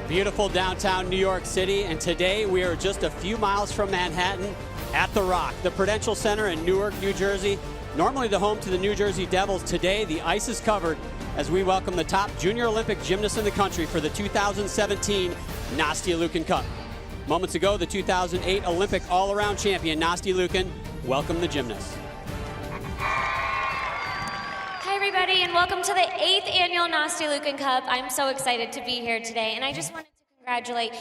Beautiful downtown New York City, and today we are just a few miles from Manhattan at The Rock, the Prudential Center in Newark, New Jersey. Normally the home to the New Jersey Devils, today the ice is covered as we welcome the top junior Olympic gymnast in the country for the 2017 Nastia Liukin Cup. Moments ago, the 2008 Olympic all-around champion Nastia Liukin welcomed the gymnast. Hi everybody, and welcome to the 8th annual Nastia Liukin Cup. I'm so excited to be here today, and I just wanted to congratulate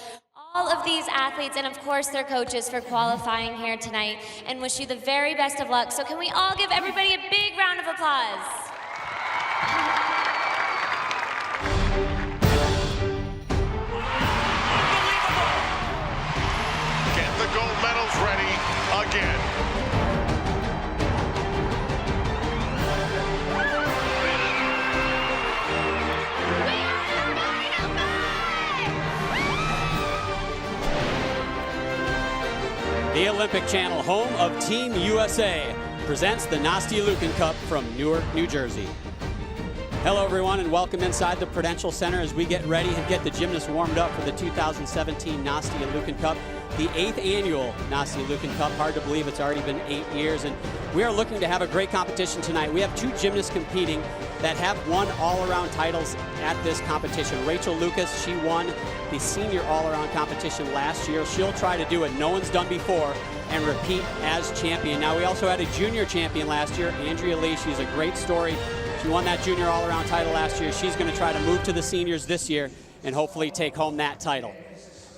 all of these athletes and of course their coaches for qualifying here tonight and wish you the very best of luck. So can we all give everybody a big round of applause? Get the gold medals ready again. The Olympic Channel, home of Team USA, presents the Nastia Liukin Cup from Newark, New Jersey. Hello everyone, and welcome inside the Prudential Center as we get ready and get the gymnasts warmed up for the 2017 Nastia Liukin Cup, the 8th annual Nastia Liukin Cup. Hard to believe it's already been 8 years, and we are looking to have a great competition tonight. We have two gymnasts competing that have won all-around titles at this competition. Rachel Lucas, she won the senior all-around competition last year. She'll try to do what no one's done before and repeat as champion. Now, we also had a junior champion last year, Andrea Lee. She's a great story. She won that junior all-around title last year. She's going to try to move to the seniors this year and hopefully take home that title.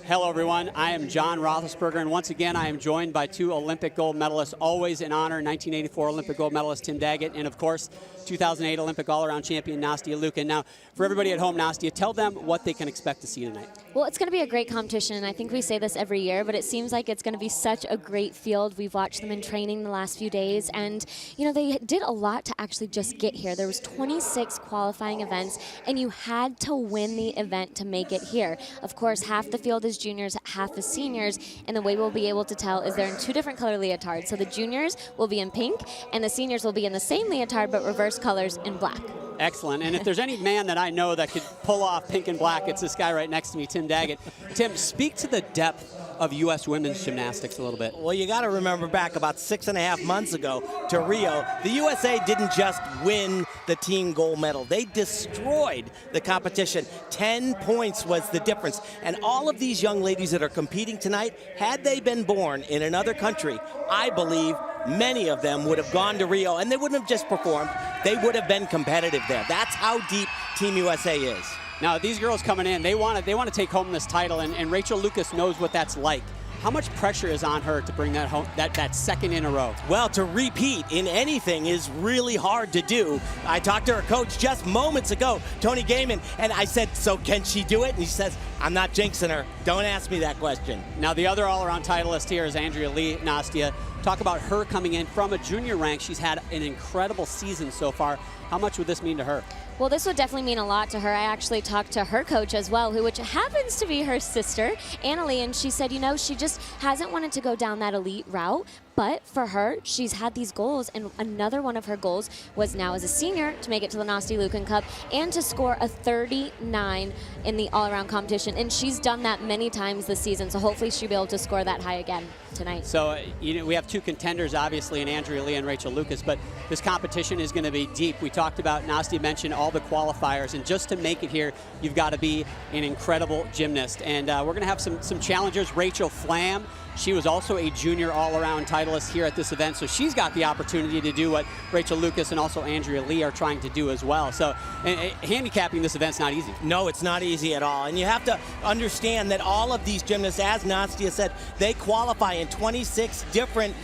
Hello everyone, I am John Roethlisberger, and once again I am joined by two Olympic gold medalists, always in honor, 1984 Olympic gold medalist Tim Daggett, and of course 2008 Olympic all-around champion Nastia Liukin. Now, for everybody at home, Nastia, tell them what they can expect to see tonight. Well, it's going to be a great competition, and I think we say this every year, but it seems like it's going to be such a great field. We've watched them in training the last few days, and you know, they did a lot to actually just get here. There was 26 qualifying events, and you had to win the event to make it here. Of course, half the field is juniors, half is seniors, and the way we'll be able to tell is they're in two different color leotards. So the juniors will be in pink, and the seniors will be in the same leotard, but reverse colors in black. Excellent, and if there's any man that I know that could pull off pink and black, it's this guy right next to me, Tim Daggett. Tim, speak to the depth of U.S. women's gymnastics a little bit. Well, you got to remember back about 6.5 months ago to Rio, the USA didn't just win the team gold medal. They destroyed the competition. 10 points was the difference. And all of these young ladies that are competing tonight, had they been born in another country, I believe many of them would have gone to Rio, and they wouldn't have just performed. They would have been competitive there. That's how deep Team USA is. Now, these girls coming in, they want to take home this title, and Rachel Lucas knows what that's like. How much pressure is on her to bring that home, that second in a row? Well, to repeat in anything is really hard to do. I talked to her coach just moments ago, Tony Gaiman, and I said, so can she do it? And he says, I'm not jinxing her. Don't ask me that question. Now, the other all-around titleist here is Andrea Lee, Nastia. Talk about her coming in from a junior rank. She's had an incredible season so far. How much would this mean to her? Well, this would definitely mean a lot to her. I actually talked to her coach as well, which happens to be her sister, Annalie, and she said, you know, she just hasn't wanted to go down that elite route. But for her, she's had these goals, and another one of her goals was now as a senior to make it to the Nastia Liukin Cup and to score a 39 in the all-around competition. And she's done that many times this season, so hopefully she'll be able to score that high again tonight. So, you know, we have two contenders, obviously, in Andrea Lee and Rachel Lucas, but this competition is going to be deep. We talked about, Nastia mentioned all the qualifiers, and just to make it here, you've got to be an incredible gymnast. And we're going to have some challengers. Rachel Flam, she was also a junior all-around titleist here at this event, so she's got the opportunity to do what Rachel Lucas and also Andrea Lee are trying to do as well. So handicapping this event's not easy. No, it's not easy at all. And you have to understand that all of these gymnasts, as Nastia said, they qualify in 26 different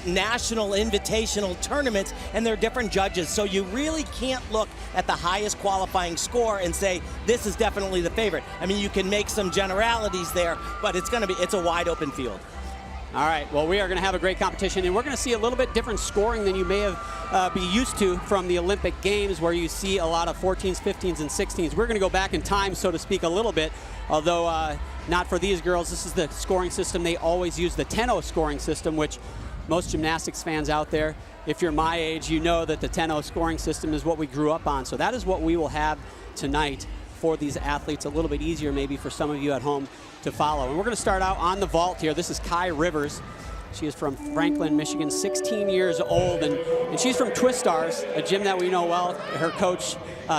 national invitational tournaments, and they're different judges. So you really can't look at the highest qualifying score and say, this is definitely the favorite. I mean, you can make some generalities there, but it's a wide open field. All right, well, we are going to have a great competition, and we're going to see a little bit different scoring than you may have be used to from the Olympic Games, where you see a lot of 14s, 15s, and 16s. We're going to go back in time, so to speak, a little bit, although not for these girls. This is the scoring system they always use, the 10-0 scoring system, which most gymnastics fans out there, if you're my age, you know that the 10-0 scoring system is what we grew up on. So that is what we will have tonight for these athletes a little bit easier maybe for some of you at home to follow. And we're going to start out on the vault here. This is Kai Rivers. She is from Franklin, Michigan, 16 years old, and she's from Twistars, a gym that we know well. Her coach,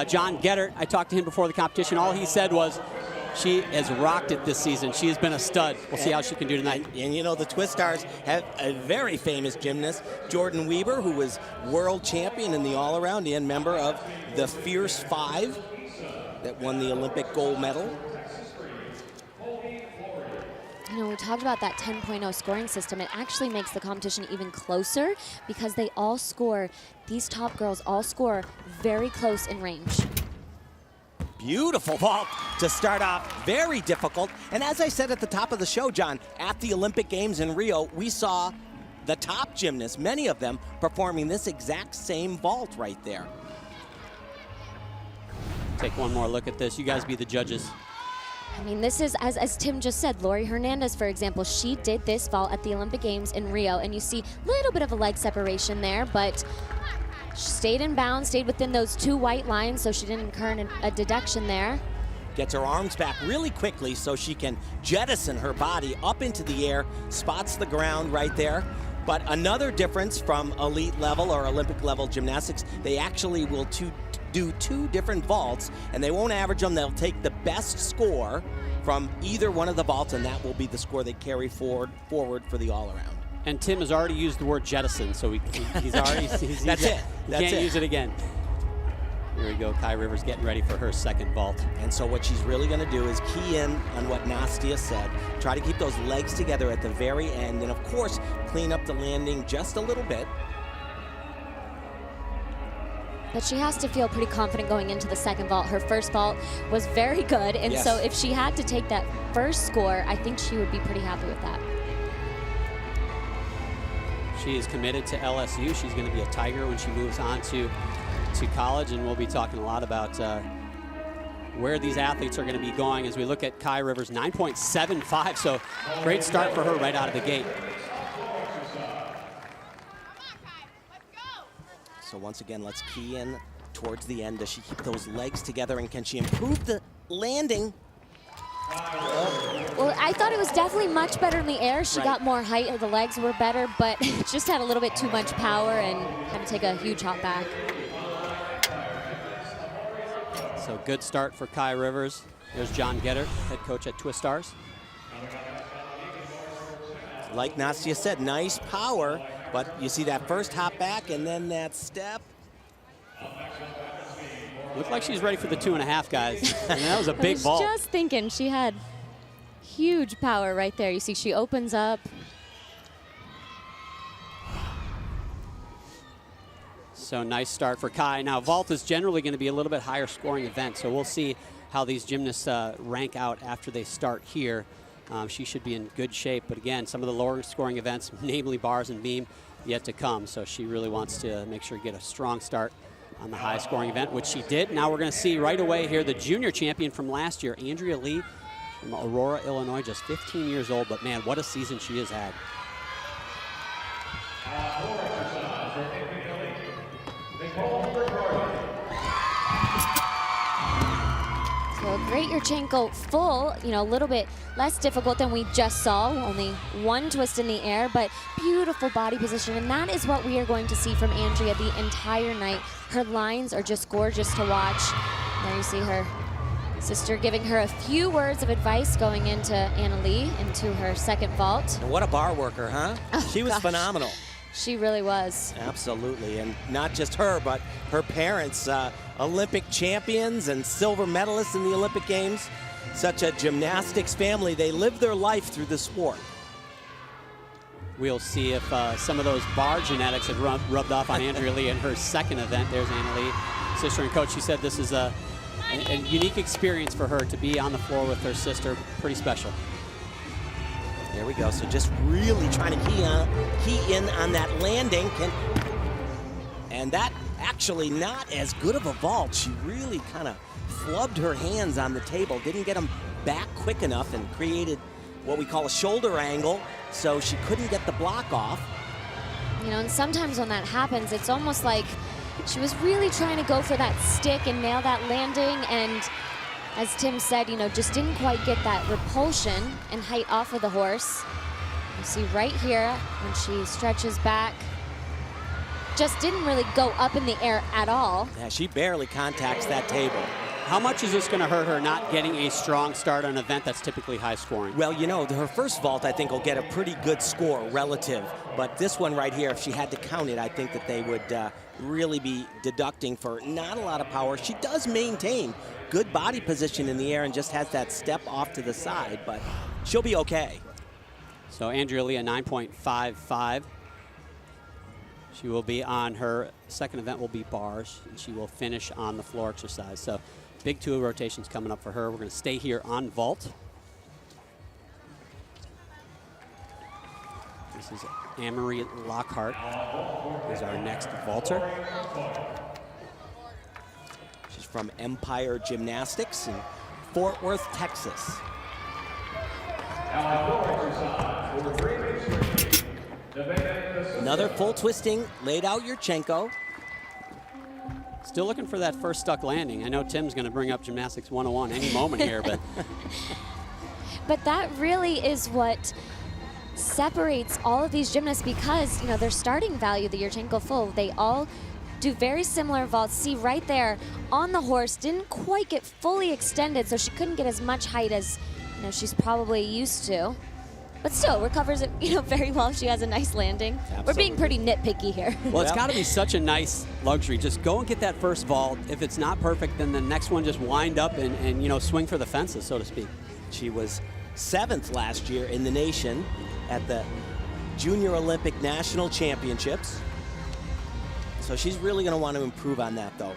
John Gettert, I talked to him before the competition. All he said was, she has rocked it this season. She has been a stud. We'll see how she can do tonight. And you know, the Twistars have a very famous gymnast, Jordan Weber, who was world champion in the all-around and member of the Fierce Five that won the Olympic gold medal. You know, we talked about that 10.0 scoring system. It actually makes the competition even closer because they all score, these top girls all score very close in range. Beautiful vault to start off, very difficult. And as I said at the top of the show, John, at the Olympic Games in Rio, we saw the top gymnasts, many of them, performing this exact same vault right there. Take one more look at this. You guys be the judges. I mean, this is, as Tim just said, Lori Hernandez, for example, she did this vault at the Olympic Games in Rio, and you see a little bit of a leg separation there, but she stayed in bounds, stayed within those 2 white lines, so she didn't incur a deduction there. Gets her arms back really quickly so she can jettison her body up into the air, spots the ground right there. But another difference from elite level or Olympic level gymnastics, they actually will do 2 different vaults, and they won't average them. They'll take the best score from either one of the vaults, and that will be the score they carry forward for the all-around. And Tim has already used the word jettison, so he's already That's it. He can't use it again. Here we go, Kai Rivers getting ready for her second vault. And so what she's really going to do is key in on what Nastia said. Try to keep those legs together at the very end, and of course, clean up the landing just a little bit. But she has to feel pretty confident going into the second vault. Her first vault was very good, and yes. So if she had to take that first score, I think she would be pretty happy with that. She is committed to LSU. She's going to be a Tiger when she moves on to college, and we'll be talking a lot about where these athletes are going to be going as we look at Kai Rivers, 9.75, so great start for her right out of the gate. So once again, let's key in towards the end. Does she keep those legs together, and can she improve the landing? Well, I thought it was definitely much better in the air. She got more height, the legs were better, but just had a little bit too much power and had to take a huge hop back. So good start for Kai Rivers. There's John Gettert, head coach at Twistars. Like Nastia said, nice power, but you see that first hop back and then that step. Looked like she's ready for the 2.5, guys. I mean, that was a big vault. I was just thinking she had huge power right there. You see she opens up. So nice start for Kai. Now vault is generally going to be a little bit higher scoring event, so we'll see how these gymnasts rank out after they start here. She should be in good shape, but again, some of the lower scoring events, namely bars and beam, yet to come. So she really wants to make sure to get a strong start on the high scoring event, which she did. Now we're going to see right away here the junior champion from last year, Andrea Lee from Aurora, Illinois, just 15 years old, but man, what a season she has had. So a great Yurchenko full, you know, a little bit less difficult than we just saw. Only 1 twist in the air, but beautiful body position. And that is what we are going to see from Andrea the entire night. Her lines are just gorgeous to watch. There you see her sister giving her a few words of advice going into Anna Lee, into her second vault. And what a bar worker, huh? Oh, she was gosh. Phenomenal. She really was. Absolutely, and not just her, but her parents, Olympic champions and silver medalists in the Olympic Games. Such a gymnastics family. They live their life through the sport. We'll see if some of those bar genetics have rubbed off on Andrea Lee in her second event. There's Anna Lee, sister and coach. She said this is a unique experience for her to be on the floor with her sister. Pretty special. There we go. So just really trying to key in on that landing. And that actually not as good of a vault. She really kind of flubbed her hands on the table, didn't get them back quick enough, and created what we call a shoulder angle, so she couldn't get the block off. You know, and sometimes when that happens, it's almost like she was really trying to go for that stick and nail that landing, and as Tim said, you know, just didn't quite get that repulsion and height off of the horse. You see right here when she stretches back, just didn't really go up in the air at all. Yeah, she barely contacts that table. How much is this going to hurt her not getting a strong start on an event that's typically high scoring? Well, you know, her first vault, I think, will get a pretty good score relative. But this one right here, if she had to count it, I think that they would really be deducting for not a lot of power. She does maintain good body position in the air and just has that step off to the side, but she'll be okay. So Andrea Lee, 9.55. She will be on her second event will be bars, and she will finish on the floor exercise. So big 2 rotations coming up for her. We're going to stay here on vault. This is Anne-Marie Lockhart is our next vaulter. She's from Empire Gymnastics in Fort Worth, Texas. Another full twisting, laid out Yurchenko. Still looking for that first stuck landing. I know Tim's going to bring up Gymnastics 101 any moment here, but But that really is what separates all of these gymnasts, because, you know, their starting value, the Yurchenko full, they all do very similar vaults. See right there on the horse, didn't quite get fully extended, so she couldn't get as much height as, you know, she's probably used to. But still recovers it, you know, very well. She has a nice landing. Absolutely. We're being pretty nitpicky here. well, it's got to be such a nice luxury. Just go and get that first vault. If it's not perfect, then the next one just wind up and you know, swing for the fences, so to speak. She was 7th last year in the nation at the Junior Olympic National Championships. So she's really going to want to improve on that, though.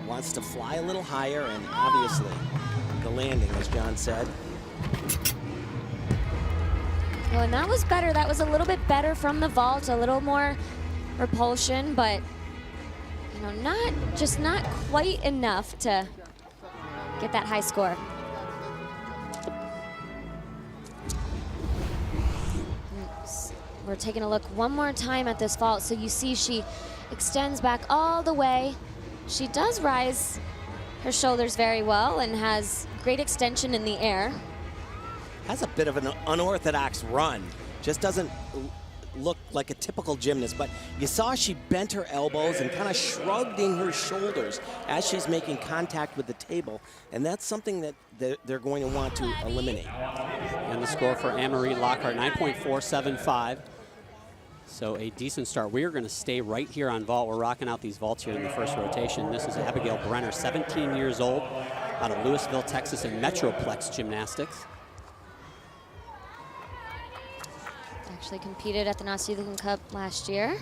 Wants to fly a little higher, and obviously the landing, as John said. Well, and that was better. That was a little bit better from the vault, a little more repulsion, but, you know, not quite enough to get that high score. We're taking a look one more time at this vault. So you see she extends back all the way. She does rise her shoulders very well and has great extension in the air. Has a bit of an unorthodox run. Just doesn't look like a typical gymnast, but you saw she bent her elbows and kind of shrugged in her shoulders as she's making contact with the table, and that's something that they're going to want to eliminate. And the score for Anne-Marie Lockhart, 9.475. So a decent start. We are going to stay right here on vault. We're rocking out these vaults here in the first rotation. This is Abigail Brenner, 17 years old, out of Louisville, Texas, in Metroplex Gymnastics. Actually competed at the Nastia Liukin Cup last year.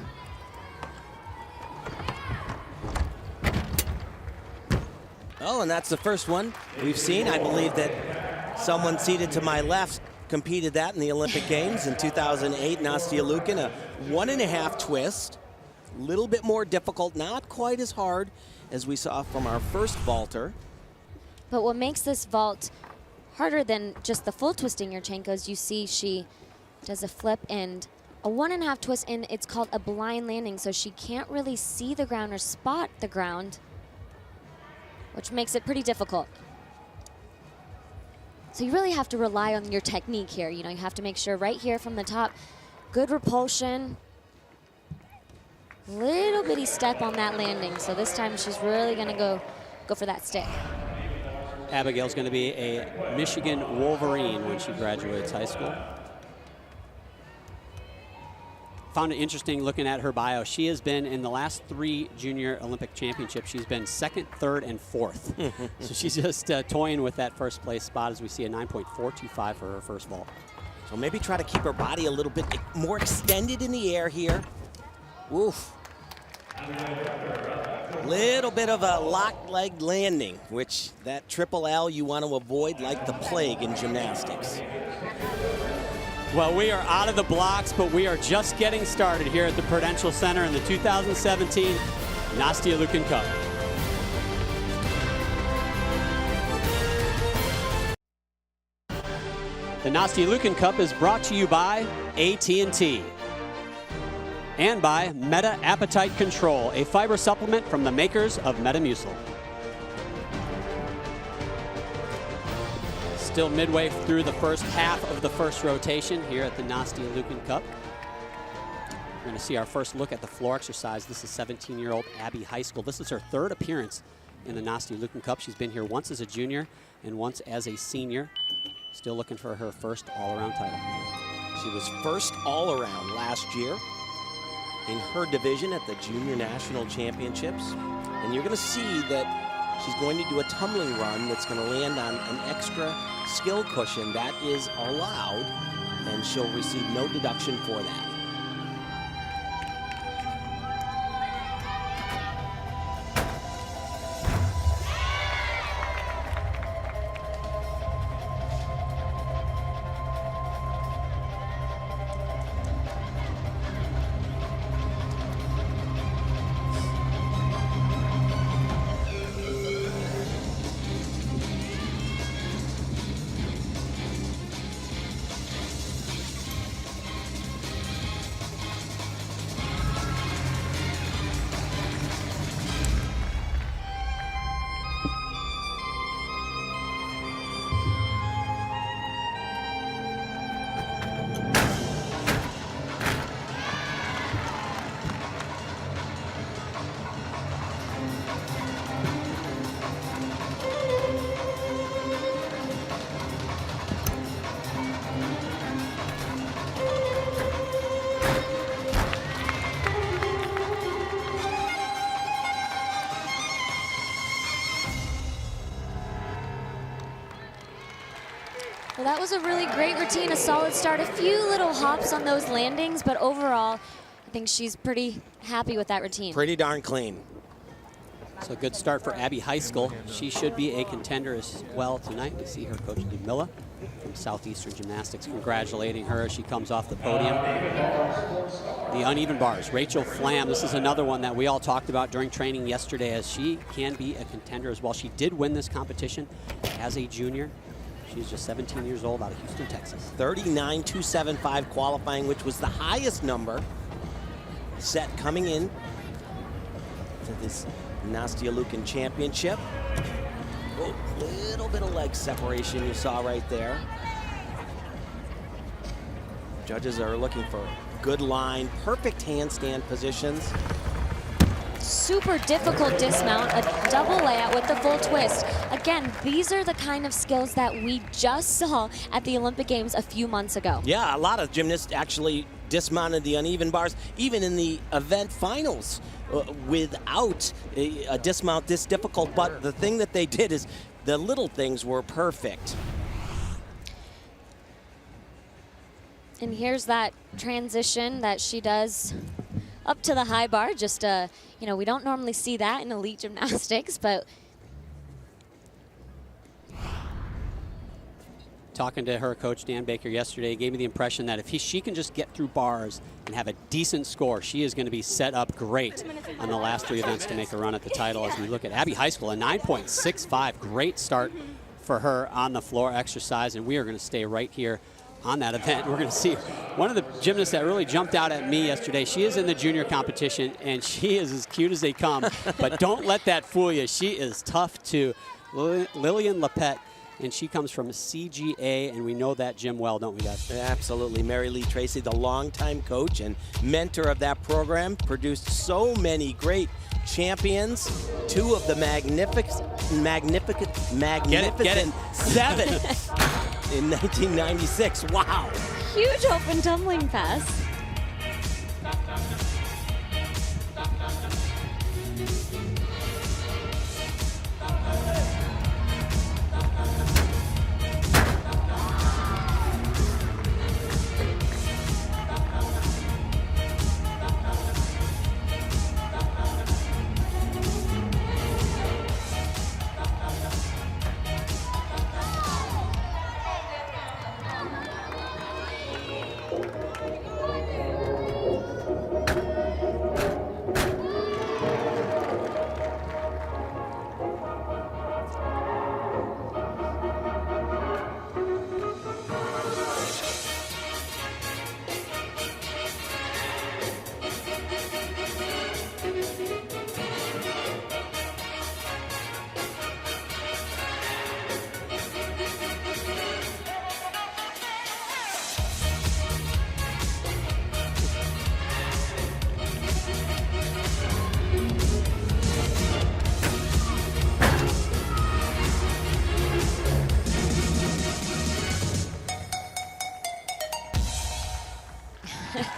Oh, and that's the first one we've seen. I believe that someone seated to my left competed that in the Olympic Games in 2008, Nastia Liukin, a 1.5 twist. A little bit more difficult, not quite as hard as we saw from our first vaulter. But what makes this vault harder than just the full twisting Yurchenko is you see she does a flip and a 1.5 twist, and it's called a blind landing, so she can't really see the ground or spot the ground, which makes it pretty difficult. So you really have to rely on your technique here. You know, you have to make sure right here from the top, good repulsion, little bitty step on that landing. So this time she's really gonna go for that stick. Abigail's going to be a Michigan Wolverine when she graduates high school. Found it interesting looking at her bio. She has been in the last 3 Junior Olympic Championships. She's been 2nd, 3rd, and 4th. So she's just toying with that first place spot as we see a 9.425 for her first vault. So maybe try to keep her body a little bit more extended in the air here. Oof. Little bit of a locked leg landing, which that triple L you want to avoid like the plague in gymnastics. Well, we are out of the blocks, but we are just getting started here at the Prudential Center in the 2017 Nastia Liukin Cup. The Nastia Liukin Cup is brought to you by AT&T and by Meta Appetite Control, a fiber supplement from the makers of Metamucil. Still midway through the first half of the first rotation here at the Nastia Liukin Cup. We're going to see our first look at the floor exercise. This is 17-year-old Abby Heiskell. This is her third appearance in the Nastia Liukin Cup. She's been here once as a junior and once as a senior. Still looking for her first all-around title. She was first all-around last year in her division at the Junior National Championships. And you're going to see that she's going to do a tumbling run that's going to land on an extra skill cushion that is allowed, and she'll receive no deduction for that. Well, that was a really great routine, a solid start. A few little hops on those landings, but overall, I think she's pretty happy with that routine. Pretty darn clean. So a good start for Abby Heiskell. She should be a contender as well tonight. We see her coach Ludmilla from Southeastern Gymnastics congratulating her as she comes off the podium. The uneven bars, Rachel Flam. This is another one that we all talked about during training yesterday, as she can be a contender as well. She did win this competition as a junior. She's just 17 years old, out of Houston, Texas. 39.275 qualifying, which was the highest number set coming in to this Nastia Liukin Championship. Oh, little bit of leg separation you saw right there. Judges are looking for good line, perfect handstand positions. Super difficult dismount, a double layout with the full twist. Again, these are the kind of skills that we just saw at the Olympic Games a few months ago. Yeah, a lot of gymnasts actually dismounted the uneven bars, even in the event finals, without a dismount this difficult. But the thing that they did is the little things were perfect. And here's that transition that she does up to the high bar. Just, you know, we don't normally see that in elite gymnastics, but. Talking to her coach, Dan Baker, yesterday, gave me the impression that if she can just get through bars and have a decent score, she is going to be set up great on the last three events to make a run at the title. As we look at Abby Heiskell, a 9.65, great start for her on the floor exercise, and we are going to stay right here on that event. We're going to see one of the gymnasts that really jumped out at me yesterday. She is in the junior competition, and she is as cute as they come, but don't let that fool you. She is tough too. Lillian Lepet, and she comes from CGA, and we know that gym well, don't we, guys? Absolutely. Mary Lee Tracy, the longtime coach and mentor of that program, produced so many great champions. Two of the magnificent Get it. seven in 1996. Wow. Huge open tumbling pass.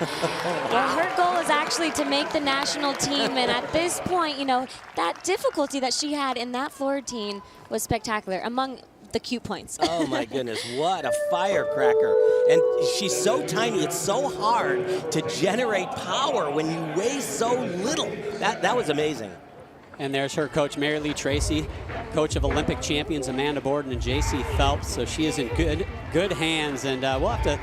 Well, her goal is actually to make the national team, and at this point, you know, that difficulty that she had in that floor routine was spectacular, among the cute points. Oh my goodness, what a firecracker. And she's so tiny, it's so hard to generate power when you weigh so little. That was amazing. And there's her coach, Mary Lee Tracy, coach of Olympic champions Amanda Borden and J.C. Phelps. So she is in good hands, and we'll have to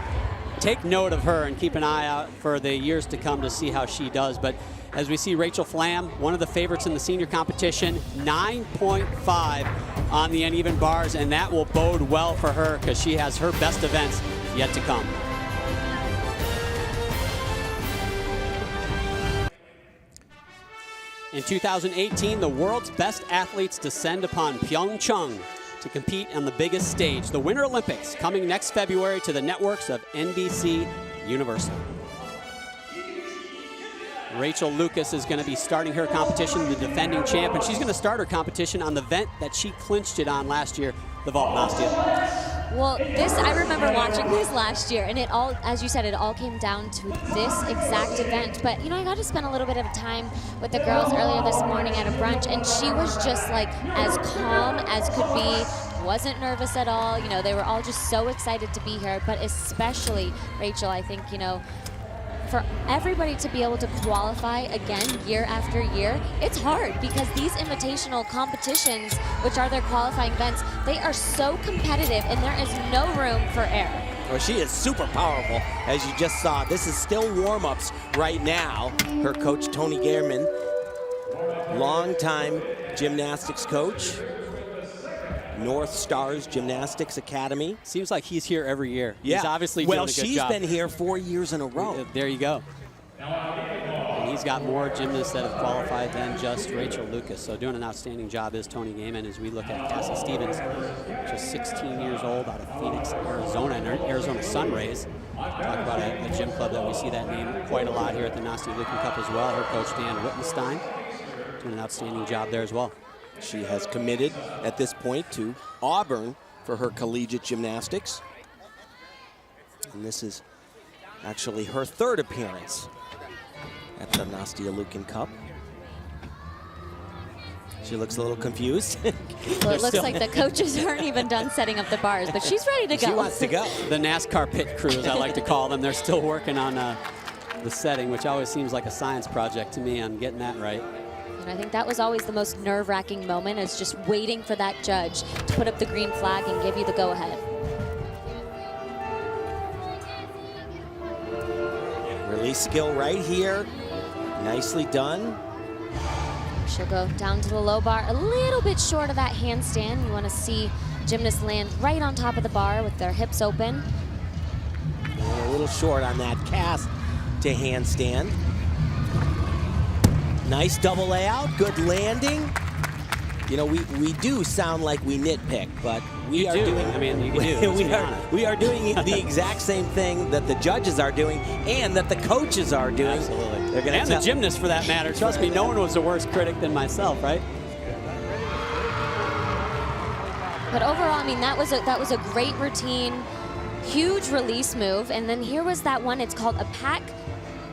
take note of her and keep an eye out for the years to come to see how she does. But as we see Rachel Flamm, one of the favorites in the senior competition, 9.5 on the uneven bars, and that will bode well for her because she has her best events yet to come. In 2018, the world's best athletes descend upon Pyeongchang to compete on the biggest stage. The Winter Olympics coming next February to the networks of NBC Universal. Rachel Lucas is going to be starting her competition, the defending champ, and she's going to start her competition on the event that she clinched it on last year, the vault, Nastia. Well, I remember watching this last year, and it all, as you said, it all came down to this exact event. But, you know, I got to spend a little bit of time with the girls earlier this morning at a brunch, and she was just like as calm as could be, wasn't nervous at all. You know, they were all just so excited to be here, but especially Rachel, I think, you know, for everybody to be able to qualify again year after year, it's hard because these invitational competitions, which are their qualifying events, they are so competitive and there is no room for error. Well, she is super powerful, as you just saw. This is still warm-ups right now. Her coach, Tony Gehrman, longtime gymnastics coach, North Stars Gymnastics Academy. Seems like he's here every year. Yeah. He's obviously doing a good job. Well, she's been here 4 years in a row. There you go. And he's got more gymnasts that have qualified than just Rachel Lucas. So doing an outstanding job is Tony Gehrman as we look at Cassie Stevens, just 16 years old out of Phoenix, Arizona, and Arizona Sun Rays. Talk about a gym club that we see that name quite a lot here at the Nastia Liukin Cup as well. Her coach, Dan Wittenstein, doing an outstanding job there as well. She has committed at this point to Auburn for her collegiate gymnastics. And this is actually her third appearance at the Nastia Liukin Cup. She looks a little confused. Well, it looks like the coaches aren't even done setting up the bars, but she's ready to go. She wants to go. The NASCAR pit crew, as I like to call them, they're still working on the setting, which always seems like a science project to me on getting that right. And I think that was always the most nerve-wracking moment, is just waiting for that judge to put up the green flag and give you the go-ahead. Release skill right here. Nicely done. She'll go down to the low bar, a little bit short of that handstand. You want to see gymnasts land right on top of the bar with their hips open. And a little short on that cast to handstand. Nice double layout, good landing. You know, we do sound like we nitpick, but we are doing. I mean, you can do. we are doing the exact same thing that the judges are doing and that the coaches are doing. Absolutely. They're gonna and the gymnasts, for that matter. Trust me, no one was a worse critic than myself, right? But overall, I mean, that was a great routine, huge release move, and then here was that one. It's called a pack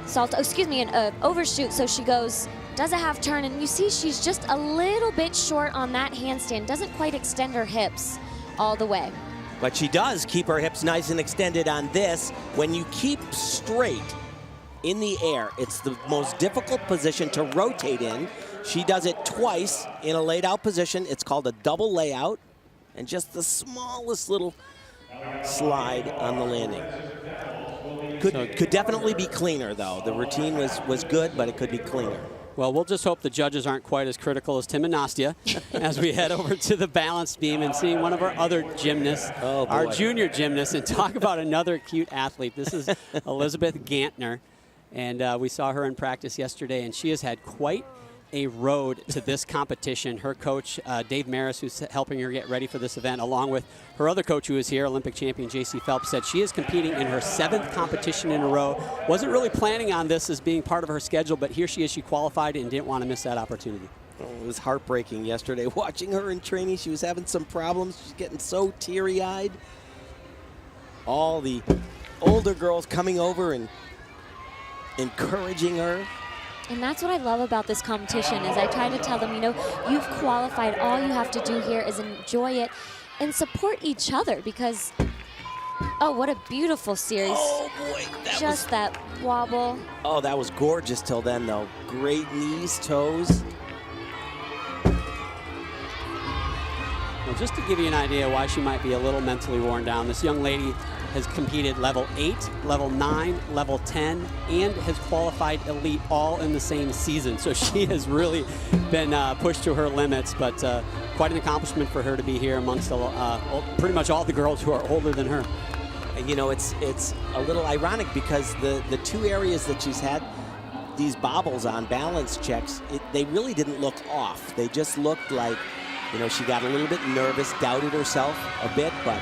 salto. Excuse me, an overshoot. So she goes. Does a half turn, and you see she's just a little bit short on that handstand. Doesn't quite extend her hips all the way. But she does keep her hips nice and extended on this. When you keep straight in the air, it's the most difficult position to rotate in. She does it twice in a laid out position. It's called a double layout, and just the smallest little slide on the landing. Could definitely be cleaner, though. The routine was good, but it could be cleaner. Well, we'll just hope the judges aren't quite as critical as Tim and Nastia as we head over to the balance beam and seeing one of our other gymnasts, our junior gymnasts, and talk about another cute athlete. This is Elizabeth Gantner, and we saw her in practice yesterday, and she has had quite a road to this competition. Her coach, Dave Maris, who's helping her get ready for this event, along with her other coach who is here, Olympic champion J.C. Phelps, said she is competing in her 7th competition in a row. Wasn't really planning on this as being part of her schedule, but here she is. She qualified and didn't want to miss that opportunity. Oh, it was heartbreaking yesterday watching her in training. She was having some problems. She's getting so teary-eyed. All the older girls coming over and encouraging her. And that's what I love about this competition is I try to tell them, you know, you've qualified. All you have to do here is enjoy it and support each other because, oh, what a beautiful series. Oh, boy. That wobble. Oh, that was gorgeous till then, though. Great knees, toes. Well, just to give you an idea why she might be a little mentally worn down, this young lady has competed level 8, level 9, level 10, and has qualified elite all in the same season. So she has really been pushed to her limits, but quite an accomplishment for her to be here amongst pretty much all the girls who are older than her. And, you know, it's a little ironic because the two areas that she's had these bobbles on, balance checks, they really didn't look off. They just looked like, you know, she got a little bit nervous, doubted herself a bit, but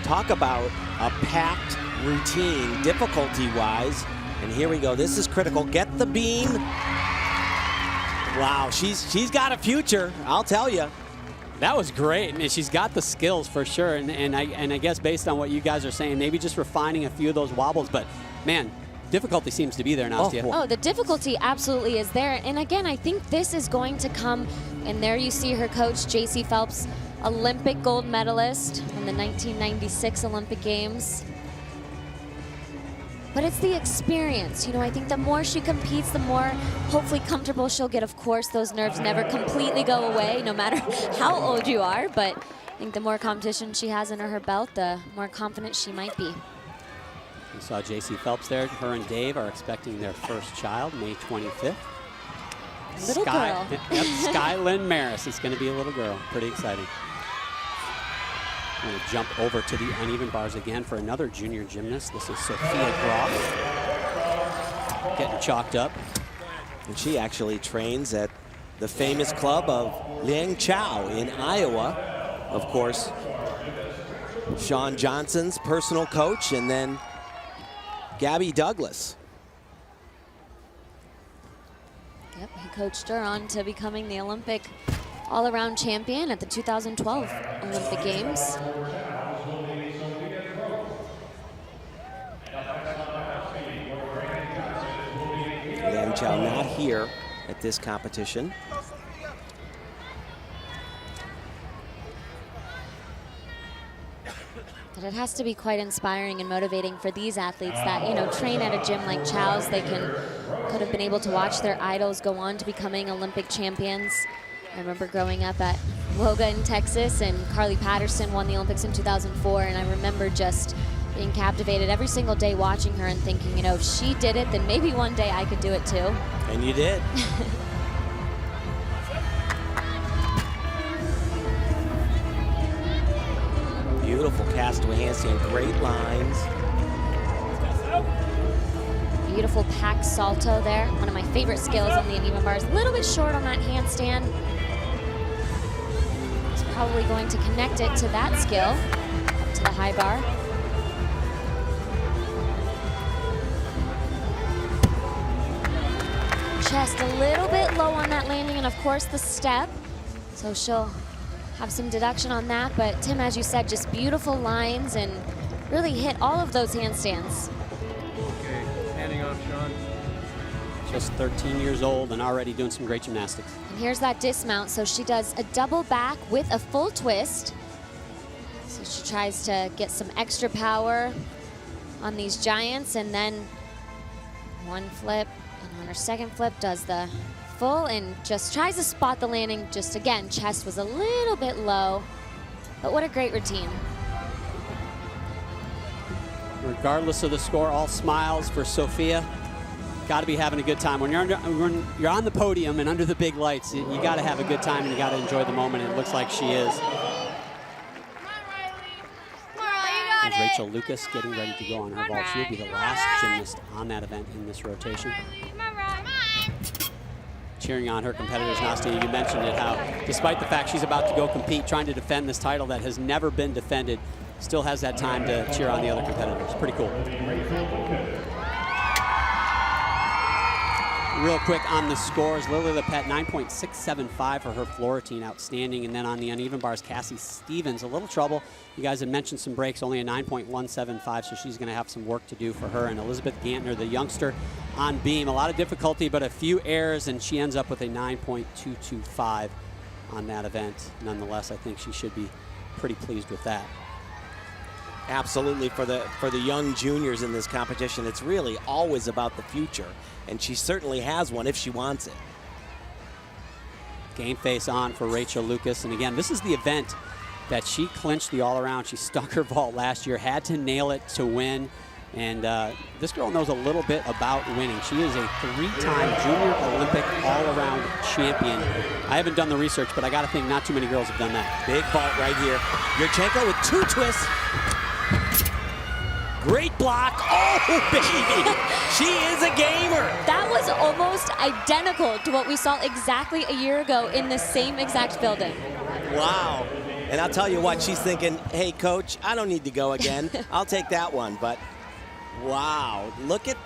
talk about a packed routine, difficulty-wise. And here we go. This is critical. Get the beam. Wow, she's got a future, I'll tell you. That was great. I mean, she's got the skills for sure. And I guess based on what you guys are saying, maybe just refining a few of those wobbles. But, man, difficulty seems to be there, Nastia. Oh, the difficulty absolutely is there. And, again, I think this is going to come. And there you see her coach, J.C. Phelps, Olympic gold medalist in the 1996 Olympic Games. But it's the experience. You know, I think the more she competes, the more hopefully comfortable she'll get. Of course, those nerves never completely go away, no matter how old you are. But I think the more competition she has under her belt, the more confident she might be. We saw J.C. Phelps there. Her and Dave are expecting their first child, May 25th. Little girl. Yep, Skylyn Maris is going to be a little girl. Pretty exciting. We're going to jump over to the uneven bars again for another junior gymnast. This is Sophia Groff. Getting chalked up. And she actually trains at the famous club of Liang Chow in Iowa. Of course, Shawn Johnson's personal coach, and then Gabby Douglas. Yep, he coached her on to becoming the Olympic all-around champion at the 2012 Olympic Games. Liang Chow not here at this competition. But it has to be quite inspiring and motivating for these athletes that, you know, train at a gym like Chow's. They could have been able to watch their idols go on to becoming Olympic champions. I remember growing up at Woga in Texas, and Carly Patterson won the Olympics in 2004, and I remember just being captivated every single day watching her and thinking, you know, if she did it, then maybe one day I could do it too. And you did. Beautiful castaway handstand, great lines. Beautiful packed salto there. One of my favorite skills on the uneven bars. A little bit short on that handstand. He's probably going to connect it to that skill, up to the high bar. Chest a little bit low on that landing, and of course the step. So she'll have some deduction on that, but Tim, as you said, just beautiful lines and really hit all of those handstands. Okay, handing off, Sean. Just 13 years old and already doing some great gymnastics. And here's that dismount. So she does a double back with a full twist. So she tries to get some extra power on these giants, and then one flip, and on her second flip does the full and just tries to spot the landing. Just again, chest was a little bit low, but what a great routine. Regardless of the score, all smiles for Sophia. Got to be having a good time. When you're on the podium and under the big lights, you got to have a good time and you got to enjoy the moment. And it looks like she is. There's Rachel Lucas getting ready to go on her vault. She'll be the last gymnast on that event in this rotation. Cheering on her competitors. Nastia, you mentioned it, how despite the fact she's about to go compete, trying to defend this title that has never been defended, still has that time to cheer on the other competitors. Pretty cool. real quick on the scores. Lily Lepet, 9.675 for her floor routine, outstanding. And then on the uneven bars, Cassie Stevens, a little trouble. You guys had mentioned some breaks, only a 9.175, so she's going to have some work to do for her. And Elizabeth Gantner, the youngster, on beam. A lot of difficulty, but a few errors, and she ends up with a 9.225 on that event. Nonetheless, I think she should be pretty pleased with that. Absolutely, for the young juniors in this competition, it's really always about the future, and she certainly has one if she wants it. Game face on for Rachel Lucas, and again, this is the event that she clinched the all-around. She stuck her vault last year, had to nail it to win, and this girl knows a little bit about winning. She is a three-time Junior Olympic all-around champion. I haven't done the research, but I got to think not too many girls have done that. Big vault right here. Yurchenko with 2 twists. Great block. Oh, baby. She is a gamer. That was almost identical to what we saw exactly a year ago in the same exact building. Wow. And I'll tell you what, she's thinking, hey, coach, I don't need to go again. I'll take that one. But, wow. Look at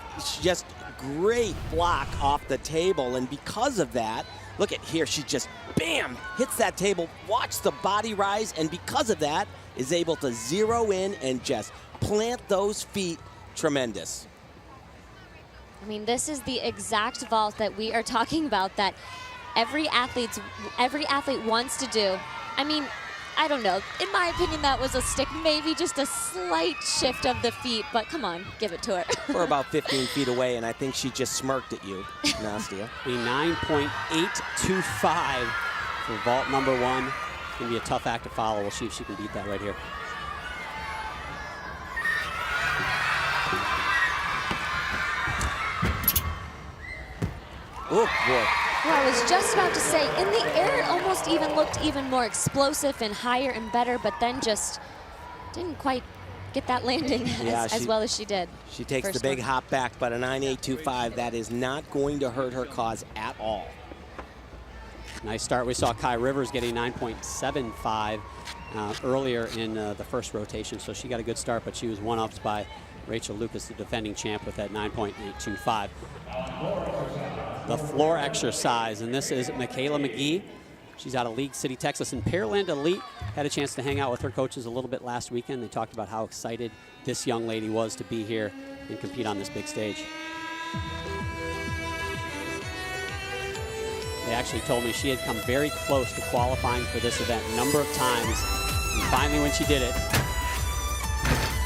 just great block off the table. And because of that, look at here. She just, bam, hits that table. Watch the body rise. And because of that, is able to zero in and just plant those feet. Tremendous. I mean, this is the exact vault that we are talking about that every athlete wants to do. I mean, I don't know. In my opinion, that was a stick, maybe just a slight shift of the feet, but come on, give it to her. We're about 15 feet away, and I think she just smirked at you, Nastia. A 9.825 for vault number 1. It's going to be a tough act to follow. We'll see if she can beat that right here. Oh, boy. Well, I was just about to say, in the air, it almost even looked even more explosive and higher and better, but then just didn't quite get that landing as well as she did. She takes the big hop back, but a 9.825, that is not going to hurt her cause at all. Nice start. We saw Kai Rivers getting 9.75 earlier in the first rotation, so she got a good start, but she was one-upped by Rachel Lucas, the defending champ, with that 9.825. The floor exercise, and this is Michaela McGee. She's out of League City, Texas, and Pearland Elite. Had a chance to hang out with her coaches a little bit last weekend. They talked about how excited this young lady was to be here and compete on this big stage. They actually told me she had come very close to qualifying for this event a number of times. And finally, when she did it,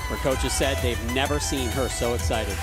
her coaches said they've never seen her so excited.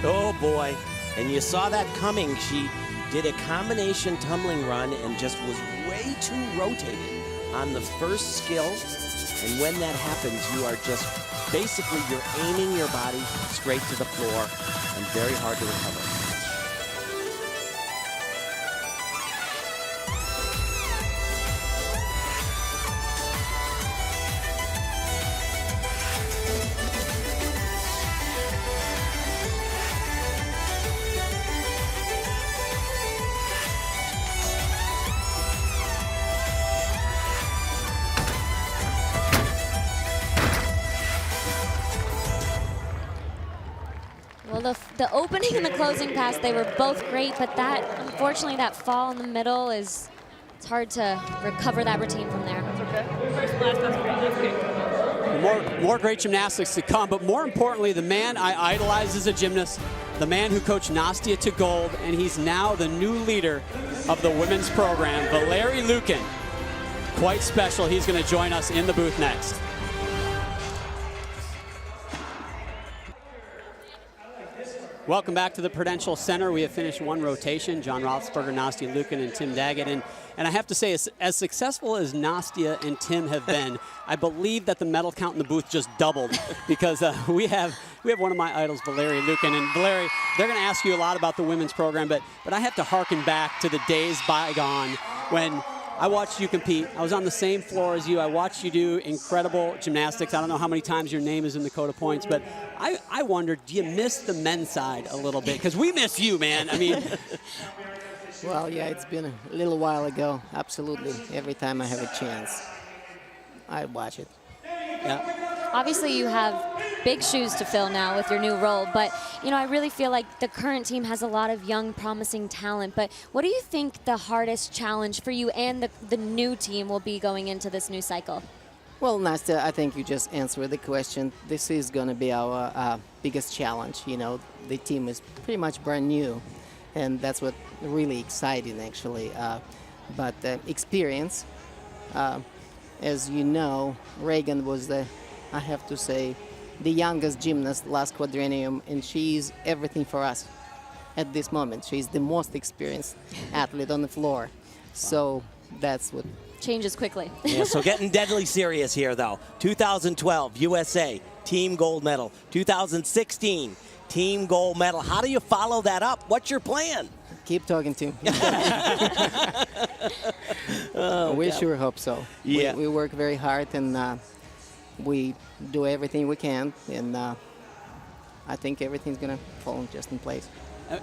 Oh, boy. And you saw that coming. She did a combination tumbling run and just was way too rotated on the first skill. And when that happens, you are just basically, you're aiming your body straight to the floor and very hard to recover. Well, the opening and the closing pass, they were both great, but that, unfortunately, that fall in the middle it's hard to recover that routine from there. That's okay. First last, that's great. That's okay. More great gymnastics to come, but more importantly, the man I idolize as a gymnast, the man who coached Nastia to gold, and he's now the new leader of the women's program, Valeri Liukin. Quite special. He's going to join us in the booth next. Welcome back to the Prudential Center. We have finished one rotation, John Roethlisberger, Nastia Liukin, and Tim Daggett. And I have to say, as successful as Nastia and Tim have been, I believe that the medal count in the booth just doubled because we have one of my idols, Valeri Liukin. And Valeri, they're going to ask you a lot about the women's program, but I have to harken back to the days bygone when I watched you compete. I was on the same floor as you. I watched you do incredible gymnastics. I don't know how many times your name is in the code of points, but I wonder, do you miss the men's side a little bit? Because we miss you, man. I mean. Well, yeah, it's been a little while ago. Absolutely. Every time I have a chance, I watch it. Yeah. Obviously, you have big shoes to fill now with your new role, but you know, I really feel like the current team has a lot of young, promising talent. But what do you think the hardest challenge for you and the new team will be going into this new cycle? Well, Nastia, I think you just answered the question. This is going to be our biggest challenge. You know, the team is pretty much brand new, and that's what really exciting, actually. But experience, as you know, Reagan was I have to say, the youngest gymnast last quadrennium, and she's everything for us at this moment. She's the most experienced athlete on the floor. So that's what changes quickly. Yeah, so getting deadly serious here, though. 2012, USA, team gold medal. 2016, team gold medal. How do you follow that up? What's your plan? Keep talking to him. We sure hope so. Yeah. We work very hard, and we do everything we can, and I think everything's going to fall just in place.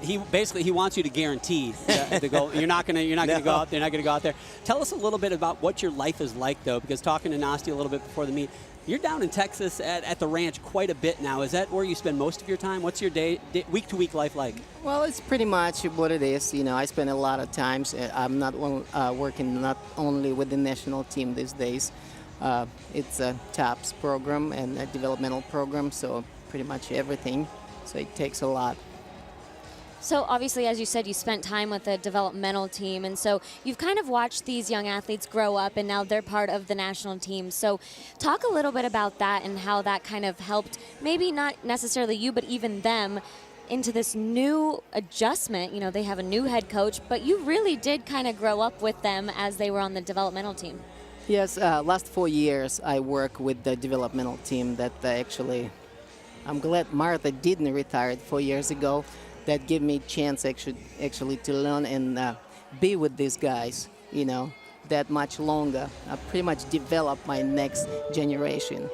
He wants you to guarantee the goal. You're not gonna go out there. You're not gonna go out there. Tell us a little bit about what your life is like, though, because talking to Nastia a little bit before the meet, you're down in Texas at the ranch quite a bit now. Is that where you spend most of your time? What's your week-to-week life like? Well, it's pretty much what it is. You know, I spend a lot of times. I'm not working not only with the national team these days. It's a TAPS program and a developmental program, so pretty much everything. So it takes a lot. So obviously, as you said, you spent time with the developmental team, and so you've kind of watched these young athletes grow up, and now they're part of the national team. So talk a little bit about that and how that kind of helped, maybe not necessarily you, but even them, into this new adjustment. You know, they have a new head coach, but you really did kind of grow up with them as they were on the developmental team. Yes, last 4 years I work with the developmental team that actually, I'm glad Martha didn't retire 4 years ago. That gave me a chance actually to learn and be with these guys, you know, that much longer. I pretty much develop my next generation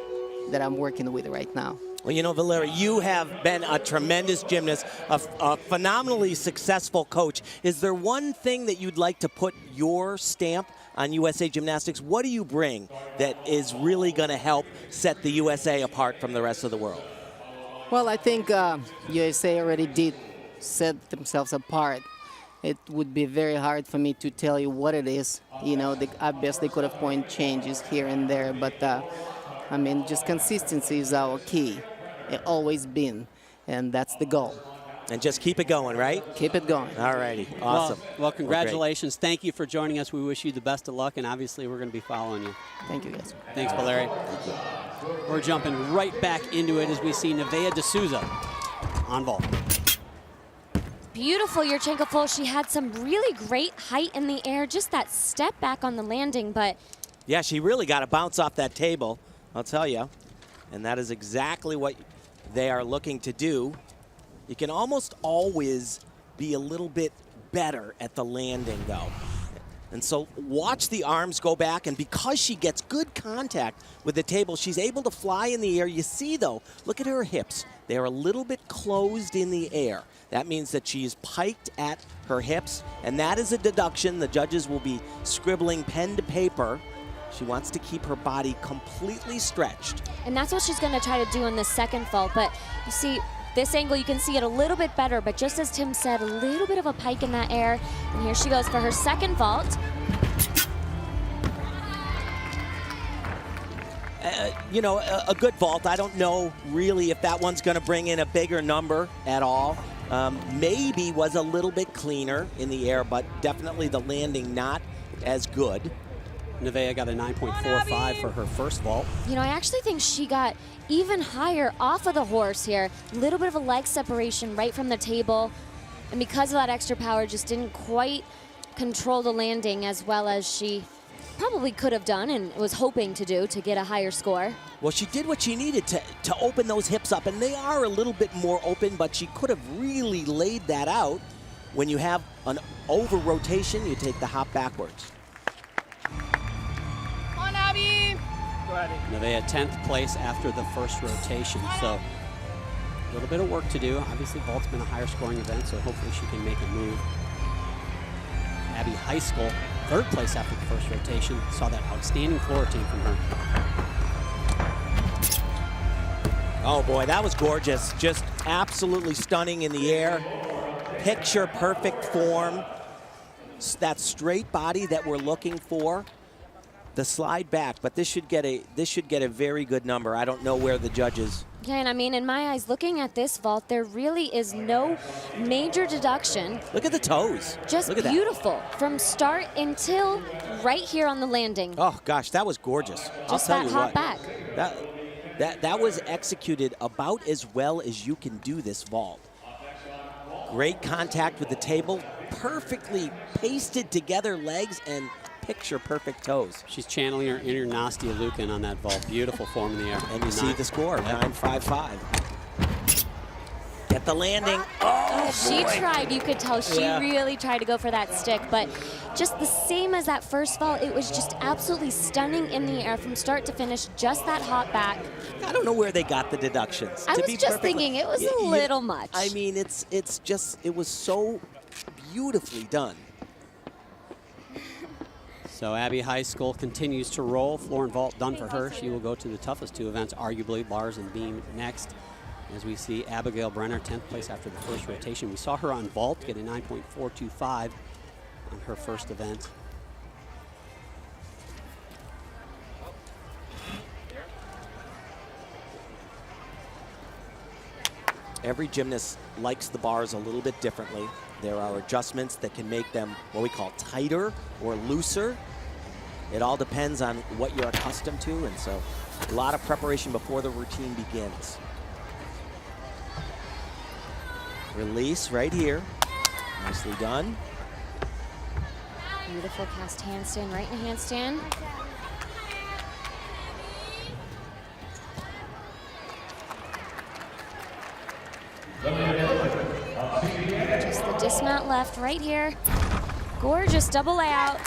that I'm working with right now. Well, you know, Valeri, you have been a tremendous gymnast, a phenomenally successful coach. Is there one thing that you'd like to put your stamp on USA Gymnastics? What do you bring that is really going to help set the USA apart from the rest of the world? Well, I think USA already did set themselves apart. It would be very hard for me to tell you what it is. You know, obviously could have point changes here and there, but I mean, just consistency is our key. It always been, and that's the goal. And just keep it going, right? Keep it going. All righty, awesome. Well, congratulations. Thank you for joining us. We wish you the best of luck, and obviously we're going to be following you. Thank you, guys. Thanks, Valeri. We're jumping right back into it as we see Nevaeh D'Souza on vault. Beautiful Yurchenko full. She had some really great height in the air, just that step back on the landing, but... Yeah, she really got a bounce off that table, I'll tell you. And that is exactly what they are looking to do. You can almost always be a little bit better at the landing, though. And so watch the arms go back, and because she gets good contact with the table, she's able to fly in the air. You see, though, look at her hips. They're a little bit closed in the air. That means that she's piked at her hips, and that is a deduction. The judges will be scribbling pen to paper. She wants to keep her body completely stretched. And that's what she's going to try to do in the second vault. But you see, this angle, you can see it a little bit better, but just as Tim said, a little bit of a pike in that air. And here she goes for her second vault. You know, a good vault. I don't know really if that one's going to bring in a bigger number at all. Maybe was a little bit cleaner in the air, but definitely the landing not as good. Nevaeh got a 9.45 for her first vault. You know, I actually think she got even higher off of the horse here. A little bit of a leg separation right from the table. And because of that extra power, just didn't quite control the landing as well as she probably could have done and was hoping to do to get a higher score. Well, she did what she needed to open those hips up, and they are a little bit more open, but she could have really laid that out. When you have an over rotation, you take the hop backwards. Go ahead. Now they had 10th place after the first rotation, so a little bit of work to do. Obviously, vault's been a higher scoring event, so hopefully she can make a move. Abby Heiskell, 3rd place after the first rotation. Saw that outstanding floor routine from her. Oh boy, that was gorgeous. Just absolutely stunning in the air. Picture perfect form. That straight body that we're looking for. The slide back, but this should get a very good number. I don't know where the judges. Yeah, and I mean, in my eyes, looking at this vault, there really is no major deduction. Look at the toes. Just Look at beautiful from start until right here on the landing. Oh gosh, that was gorgeous. Just I'll tell that you hop what, back. That was executed about as well as you can do this vault. Great contact with the table, perfectly pasted together legs and picture perfect toes. She's channeling her inner Nastia Liukin on that vault. Beautiful form in the air. And you see the score, 9.55. Get the landing. Oh, she boy. tried, you could tell, she really tried to go for that stick, but just the same as that first vault, it was just absolutely stunning in the air from start to finish, just that hop back. I don't know where they got the deductions. I was just thinking it was a little much. I mean, it was so beautifully done. So Abby Heiskell continues to roll. Floor and vault done for her. She will go to the toughest 2 events, arguably bars and beam next. As we see Abigail Brenner, 10th place after the first rotation. We saw her on vault get a 9.425 on her first event. Every gymnast likes the bars a little bit differently. There are adjustments that can make them what we call tighter or looser. It all depends on what you're accustomed to, and so a lot of preparation before the routine begins. Release right here. Nicely done. Beautiful cast handstand, right in a handstand. Just the dismount left right here. Gorgeous double layout.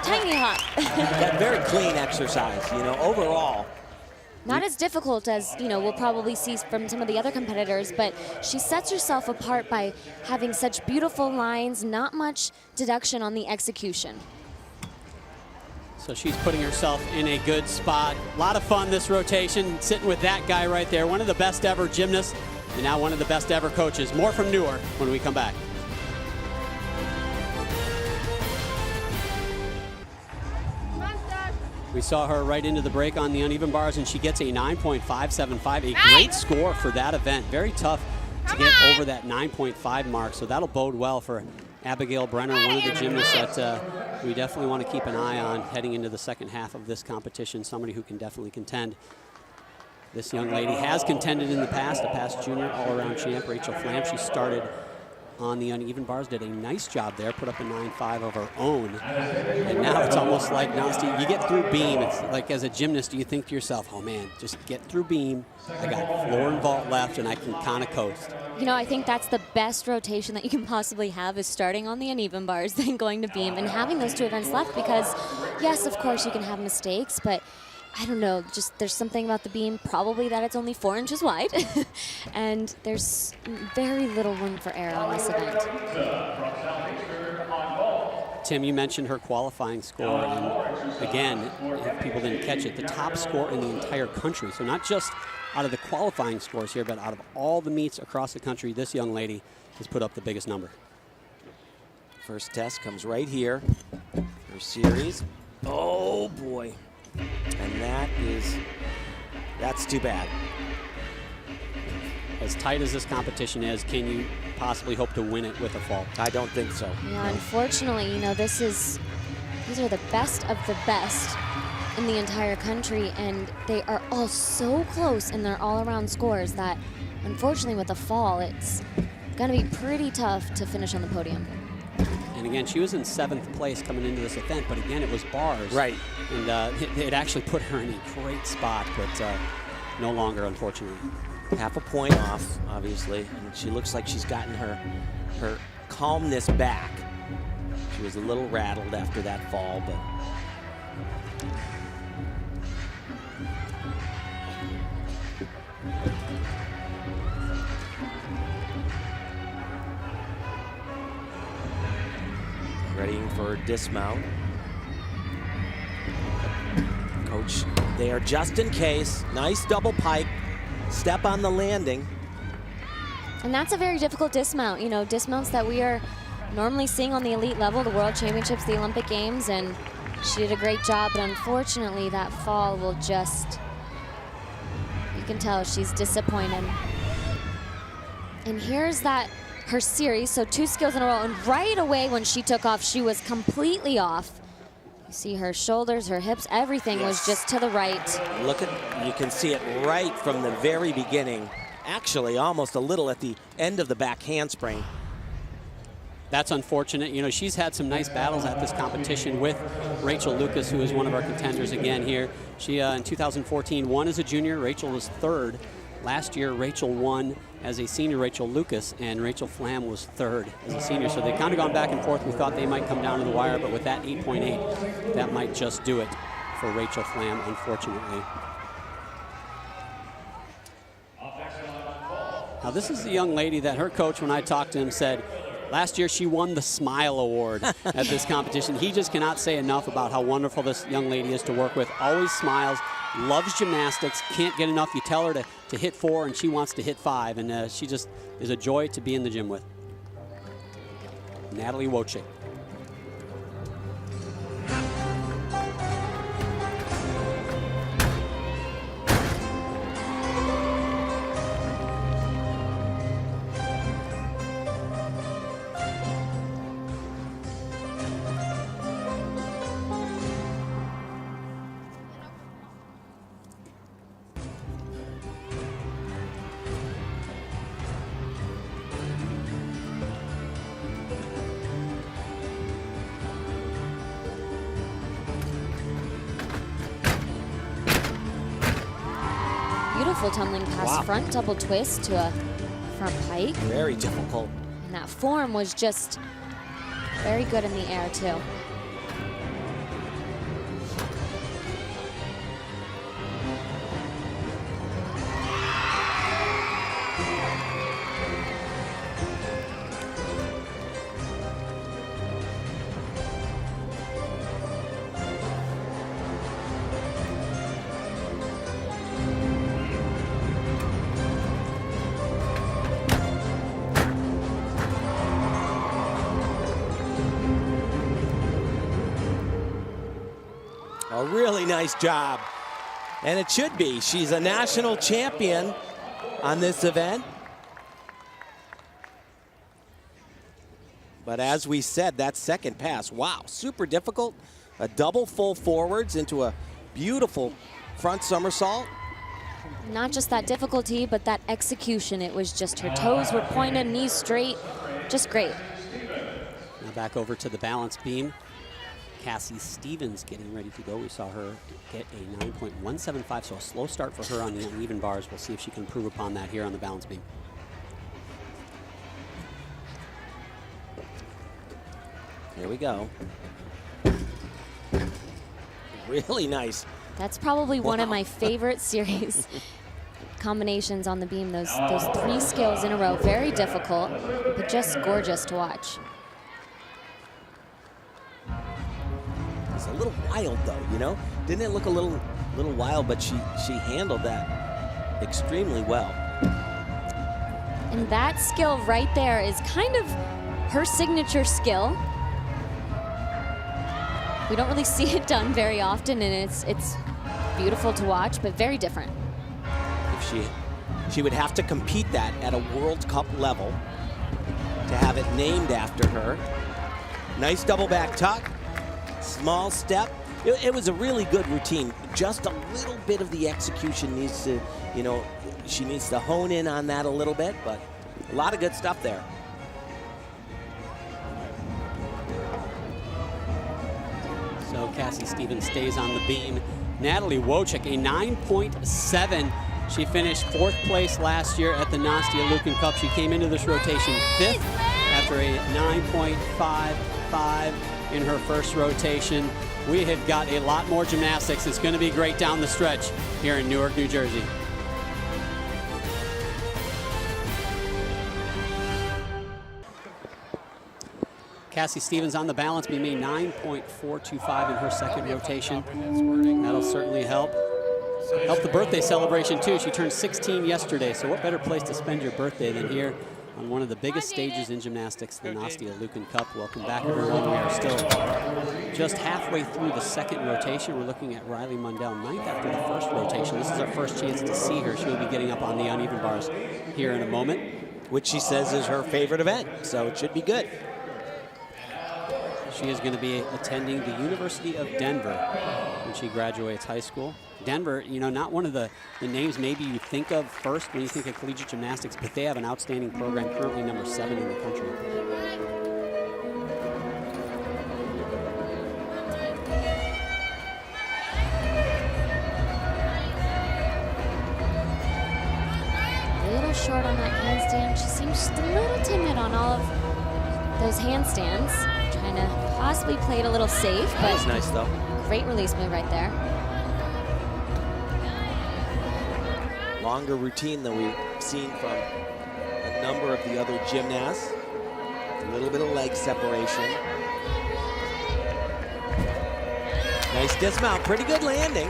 Tiny hop. That very clean exercise, you know, overall. Not as difficult as, you know, we'll probably see from some of the other competitors, but she sets herself apart by having such beautiful lines, not much deduction on the execution. So she's putting herself in a good spot. A lot of fun this rotation, sitting with that guy right there, one of the best ever gymnasts, and now one of the best ever coaches. More from Newark when we come back. We saw her right into the break on the uneven bars, and she gets a 9.575, a great score for that event. Very tough to get over that 9.5 mark, so that'll bode well for Abigail Brenner, one of the gymnasts that we definitely want to keep an eye on heading into the second half of this competition, somebody who can definitely contend. This young lady has contended in the past, a past junior all-around champ, Rachel Flam. She started on the uneven bars, did a nice job there, put up a 9.5 of her own. And now it's almost like Nastia, you get through beam, it's like as a gymnast, you think to yourself, oh man, just get through beam. I got floor and vault left and I can kind of coast. You know, I think that's the best rotation that you can possibly have is starting on the uneven bars, then going to beam and having those 2 events left because, yes, of course you can have mistakes, but I don't know, just there's something about the beam, probably that it's only 4 inches wide, and there's very little room for error on this event. Tim, you mentioned her qualifying score, and again, if people didn't catch it, the top score in the entire country. So not just out of the qualifying scores here, but out of all the meets across the country, this young lady has put up the biggest number. First test comes right here. Her series. Oh boy. And that's too bad. As tight as this competition is, can you possibly hope to win it with a fault? I don't think so. Yeah, unfortunately, you know, these are the best of the best in the entire country, and they are all so close in their all-around scores that, unfortunately, with a fall, it's gonna be pretty tough to finish on the podium. And again, she was in 7th place coming into this event, but again, it was bars. Right. And it actually put her in a great spot, but no longer, unfortunately. Half a point off, obviously. And she looks like she's gotten her calmness back. She was a little rattled after that fall, but Readying for dismount. Coach there just in case. Nice double pike. Step on the landing. And that's a very difficult dismount. You know, dismounts that we are normally seeing on the elite level, the World Championships, the Olympic Games, and she did a great job, but unfortunately that fall will just, you can tell she's disappointed. And here's that, her series, so 2 skills in a row, and right away when she took off, she was completely off. You see her shoulders, her hips, everything was just to the right. Look at, you can see it right from the very beginning. Actually, almost a little at the end of the back handspring. That's unfortunate. You know, she's had some nice battles at this competition with Rachel Lucas, who is one of our contenders again here. She, in 2014, won as a junior. Rachel was 3rd. Last year, Rachel won as a senior, Rachel Lucas, and Rachel Flam was 3rd as a senior. So they've kind of gone back and forth. We thought they might come down to the wire, but with that 8.8, that might just do it for Rachel Flam, unfortunately. Now, this is the young lady that her coach, when I talked to him, said last year she won the Smile Award at this competition. He just cannot say enough about how wonderful this young lady is to work with. Always smiles, loves gymnastics, can't get enough. You tell her to hit 4 and she wants to hit 5, and she just is a joy to be in the gym with. Natalie Wojcik. Beautiful tumbling pass front double twist to a front pike. Very difficult. And that form was just very good in the air too. A really nice job. And it should be. She's a national champion on this event. But as we said, that second pass, wow, super difficult. A double full forwards into a beautiful front somersault. Not just that difficulty, but that execution. It was just her toes were pointed, knees straight, just great. Now back over to the balance beam. Cassie Stevens getting ready to go. We saw her get a 9.175, so a slow start for her on the uneven bars. We'll see if she can improve upon that here on the balance beam. Here we go. Really nice. That's probably one of my favorite series combinations on the beam. Those 3 skills in a row, very difficult, but just gorgeous to watch. It's a little wild though, you know? Didn't it look a little wild, but she handled that extremely well. And that skill right there is kind of her signature skill. We don't really see it done very often, and it's beautiful to watch, but very different. If she would have to compete that at a World Cup level to have it named after her. Nice double back tuck. Small step. It was a really good routine. Just a little bit of the execution needs to, you know, she needs to hone in on that a little bit, but a lot of good stuff there. So Cassie Stevens stays on the beam. Natalie Wojcik, a 9.7. She finished 4th place last year at the Nastia Liukin Cup. She came into this rotation 5th after a 9.55 in her first rotation. We have got a lot more gymnastics. It's going to be great down the stretch here in Newark, New Jersey. Cassie Stevens on the balance beam made 9.425 in her second rotation. That'll certainly help. Help the birthday celebration too. She turned 16 yesterday, so what better place to spend your birthday than here on one of the biggest stages in gymnastics, the Nastia Liukin Cup. Welcome back, everyone. We are still just halfway through the second rotation. We're looking at Riley Mundell, ninth after the first rotation. This is our first chance to see her. She'll be getting up on the uneven bars here in a moment. Which she says is her favorite event, so it should be good. She is going to be attending the University of Denver when she graduates high school. Denver, you know, not one of the names maybe you think of first when you think of collegiate gymnastics, but they have an outstanding program, currently number 7 in the country. A little short on that handstand. She seems just a little timid on all of those handstands. Trying to possibly play it a little safe, but That was nice though. Great release move right there. Longer routine than we've seen from a number of the other gymnasts. A little bit of leg separation. Nice dismount, pretty good landing.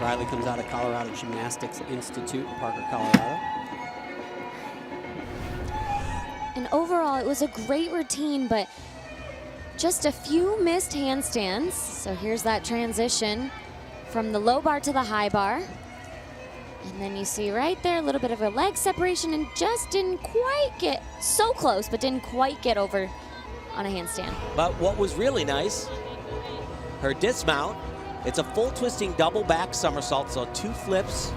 Riley comes out of Colorado Gymnastics Institute in Parker, Colorado. And overall, it was a great routine, but just a few missed handstands. So here's that transition from the low bar to the high bar. And then you see right there a little bit of a leg separation and just didn't quite get, so close, but didn't quite get over on a handstand. But what was really nice, her dismount, it's a full twisting double back somersault, so 2 flips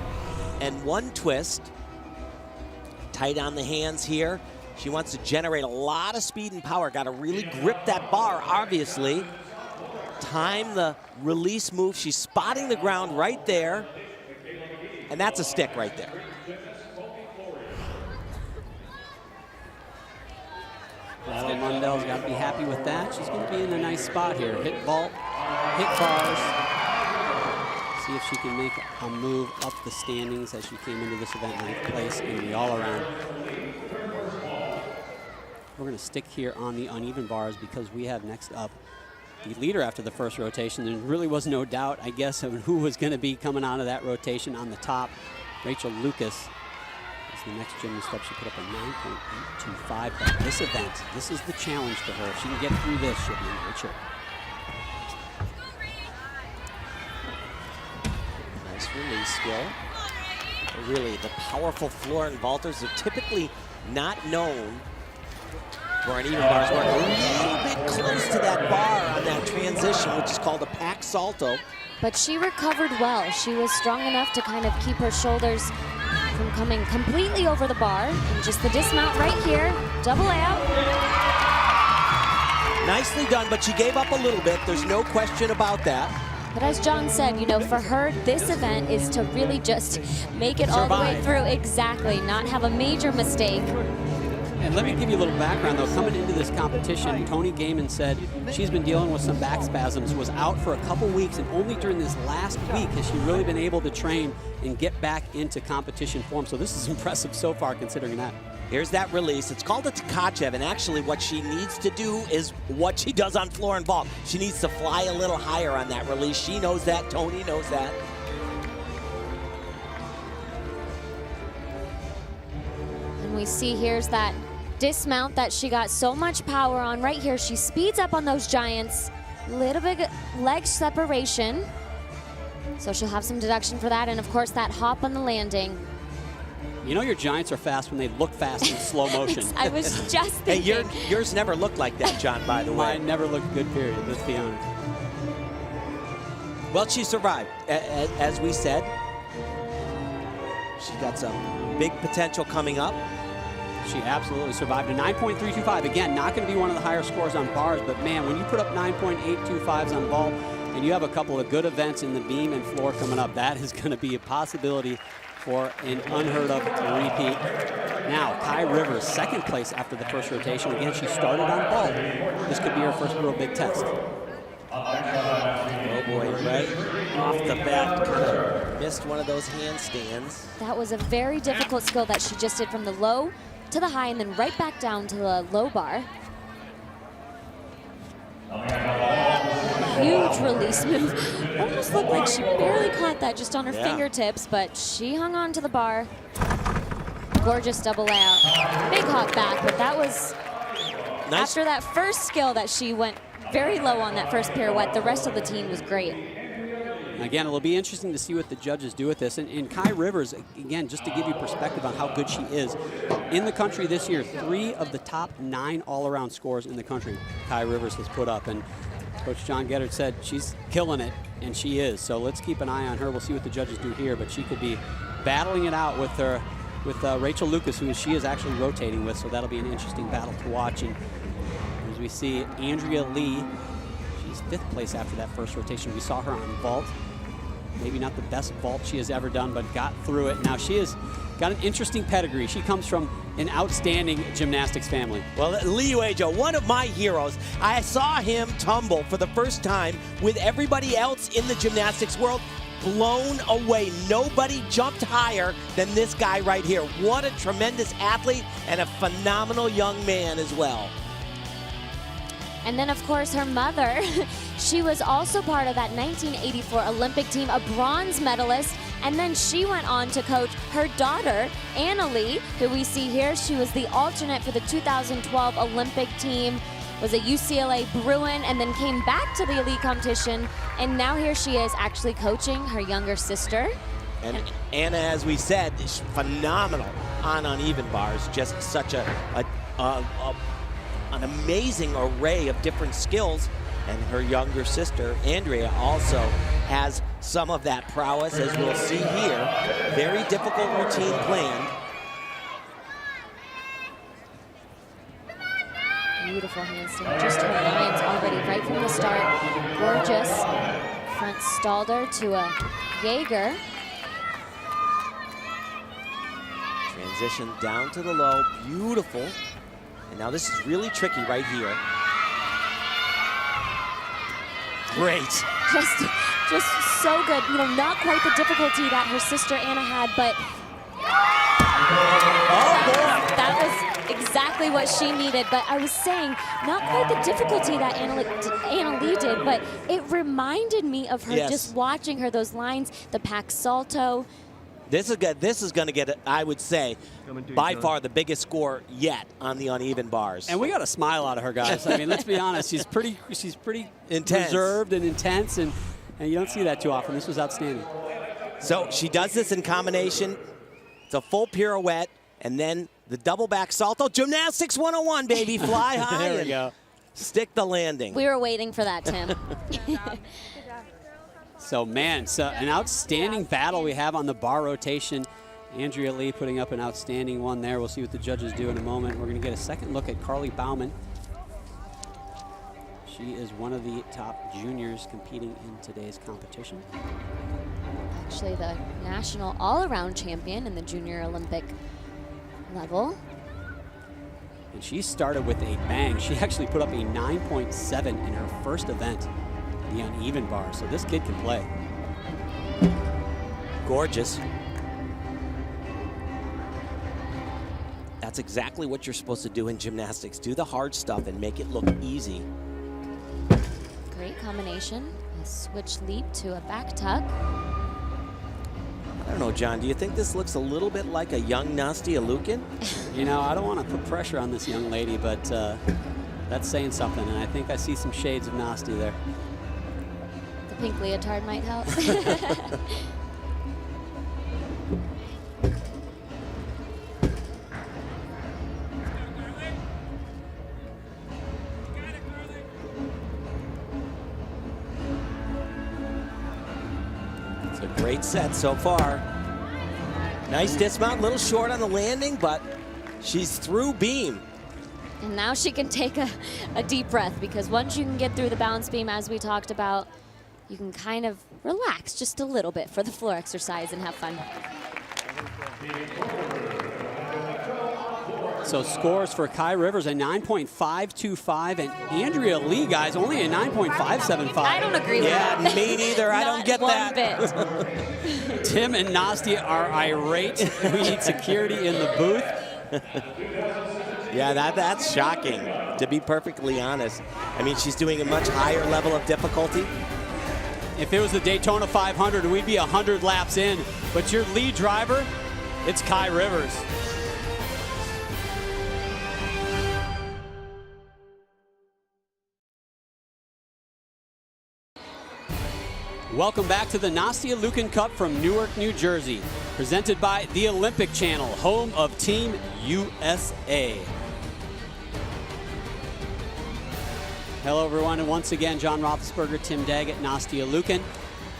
and 1 twist. Tight on the hands here. She wants to generate a lot of speed and power. Got to really grip that bar, obviously. Time the release move. She's spotting the ground right there. And that's a stick right there. Riley Mundell's got to be happy with that. She's going to be in a nice spot here. Hit vault, hit bars. See if she can make a move up the standings as she came into this event ninth place in the all-around. We're going to stick here on the uneven bars because we have next up the leader after the first rotation. There really was no doubt, I guess, of who was going to be coming out of that rotation on the top. Rachel Lucas is the next gymnast up. She put up a 9.825. But this event, this is the challenge for her. If she can get through this, she'll be in great shape. Nice release skill. But really, the powerful floor and vaulters are typically not known for an even bars work. A little bit close to that bar on that transition, which is called a pack salto. But she recovered well. She was strong enough to kind of keep her shoulders from coming completely over the bar. And just the dismount right here, double out. Nicely done, but she gave up a little bit. There's no question about that. But as John said, you know, for her, this event is to really just make it all the way through. Exactly, not have a major mistake. And let me give you a little background, though. Coming into this competition, Tony Gaiman said she's been dealing with some back spasms, was out for a couple weeks, and only during this last week has she really been able to train and get back into competition form. So this is impressive so far, considering that. Here's that release. It's called a Tkachev, and actually what she needs to do is what she does on floor and vault. She needs to fly a little higher on that release. She knows that. Tony knows that. And we see here's that dismount that she got so much power on right here. She speeds up on those giants. Little bit leg separation. So she'll have some deduction for that. And of course that hop on the landing. You know your giants are fast when they look fast in slow motion. I was just thinking. Hey, yours never looked like that, John, by the way. Mine never looked good, period. Let's be honest. Well, she survived. As we said, she got some big potential coming up. She absolutely survived a 9.325. Again, not going to be one of the higher scores on bars, but man, when you put up 9.825s on vault and you have a couple of good events in the beam and floor coming up, that is going to be a possibility for an unheard of repeat. Now, Kai Rivers, second place after the first rotation. Again, she started on vault. This could be her first real big test. Oh boy, right off the bat, kind of missed one of those handstands. That was a very difficult skill that she just did from the low to the high and then right back down to the low bar. Huge release move. Almost looked like she barely caught that just on her fingertips, but she hung on to the bar. Gorgeous double layout. Big hop back, but that was nice. After that first skill that she went very low on that first pirouette, the rest of the team was great. Again, it'll be interesting to see what the judges do with this. And Kai Rivers, again, just to give you perspective on how good she is, in the country this year, 3 of the top 9 all-around scores in the country Kai Rivers has put up. And Coach John Geddard said she's killing it, and she is. So let's keep an eye on her. We'll see what the judges do here, but she could be battling it out with Rachel Lucas, who she is actually rotating with, so that'll be an interesting battle to watch. And as we see Andrea Lee, she's 5th place after that first rotation. We saw her on vault. Maybe not the best vault she has ever done, but got through it. Now she has got an interesting pedigree. She comes from an outstanding gymnastics family. Well, Liukin, one of my heroes, I saw him tumble for the first time with everybody else in the gymnastics world blown away. Nobody jumped higher than this guy right here. What a tremendous athlete and a phenomenal young man as well. And then, of course, her mother. She was also part of that 1984 Olympic team, a bronze medalist. And then she went on to coach her daughter, Anna Lee, who we see here. She was the alternate for the 2012 Olympic team, was a UCLA Bruin, and then came back to the elite competition. And now here she is actually coaching her younger sister. And Anna, as we said, is phenomenal on uneven bars. Just such an amazing array of different skills. And her younger sister, Andrea, also has some of that prowess, as we'll see here. Very difficult routine planned. Beautiful handstand, just her lines already right from the start. Gorgeous. Front Stalder to a Jaeger. Transition down to the low, beautiful. And now this is really tricky right here. Great. Just so good. You know, not quite the difficulty that her sister Anna had, but that was exactly what she needed. But I was saying, not quite the difficulty that Anna Lee did, but it reminded me of her just watching her, those lines, the pack salto. This is good. This is going to get, I would say, by far the biggest score yet on the uneven bars. And we got a smile out of her, guys. I mean, let's be honest. She's pretty intense, reserved and intense, and you don't see that too often. This was outstanding. So she does this in combination. It's a full pirouette, and then the double back salto. Gymnastics 101, baby. Fly high. There we go. Stick the landing. We were waiting for that, Tim. So, man, an outstanding battle we have on the bar rotation. Andrea Lee putting up an outstanding one there. We'll see what the judges do in a moment. We're going to get a second look at Carly Bauman. She is one of the top juniors competing in today's competition. Actually, the national all-around champion in the junior Olympic level. And she started with a bang. She actually put up a 9.7 in her first event, the uneven bar. So this kid can play. Gorgeous. That's exactly what you're supposed to do in gymnastics. Do the hard stuff and make it look easy. Great combination. A switch leap to a back tuck. I don't know, John, do you think this looks a little bit like a young Nastia Liukin? You know, I don't want to put pressure on this young lady, but that's saying something, and I think I see some shades of Nastia there. The pink leotard might help. It's a great set so far. Nice dismount, a little short on the landing, but she's through beam. And now she can take a deep breath, because once you can get through the balance beam, as we talked about, you can kind of relax just a little bit for the floor exercise and have fun. So scores for Kai Rivers, a 9.525, and Andrea Lee, guys, only a 9.575. I don't agree with that. Yeah, me neither. I don't get that. Bit. Tim and Nastia are irate. We need security in the booth. Yeah, that's shocking, to be perfectly honest. I mean, she's doing a much higher level of difficulty. If it was the Daytona 500, we'd be 100 laps in. But your lead driver, it's Kai Rivers. Welcome back to the Nastia Liukin Cup from Newark, New Jersey, presented by the Olympic Channel, home of Team USA. Hello, everyone, and once again, John Roethlisberger, Tim Daggett, Nastia Liukin.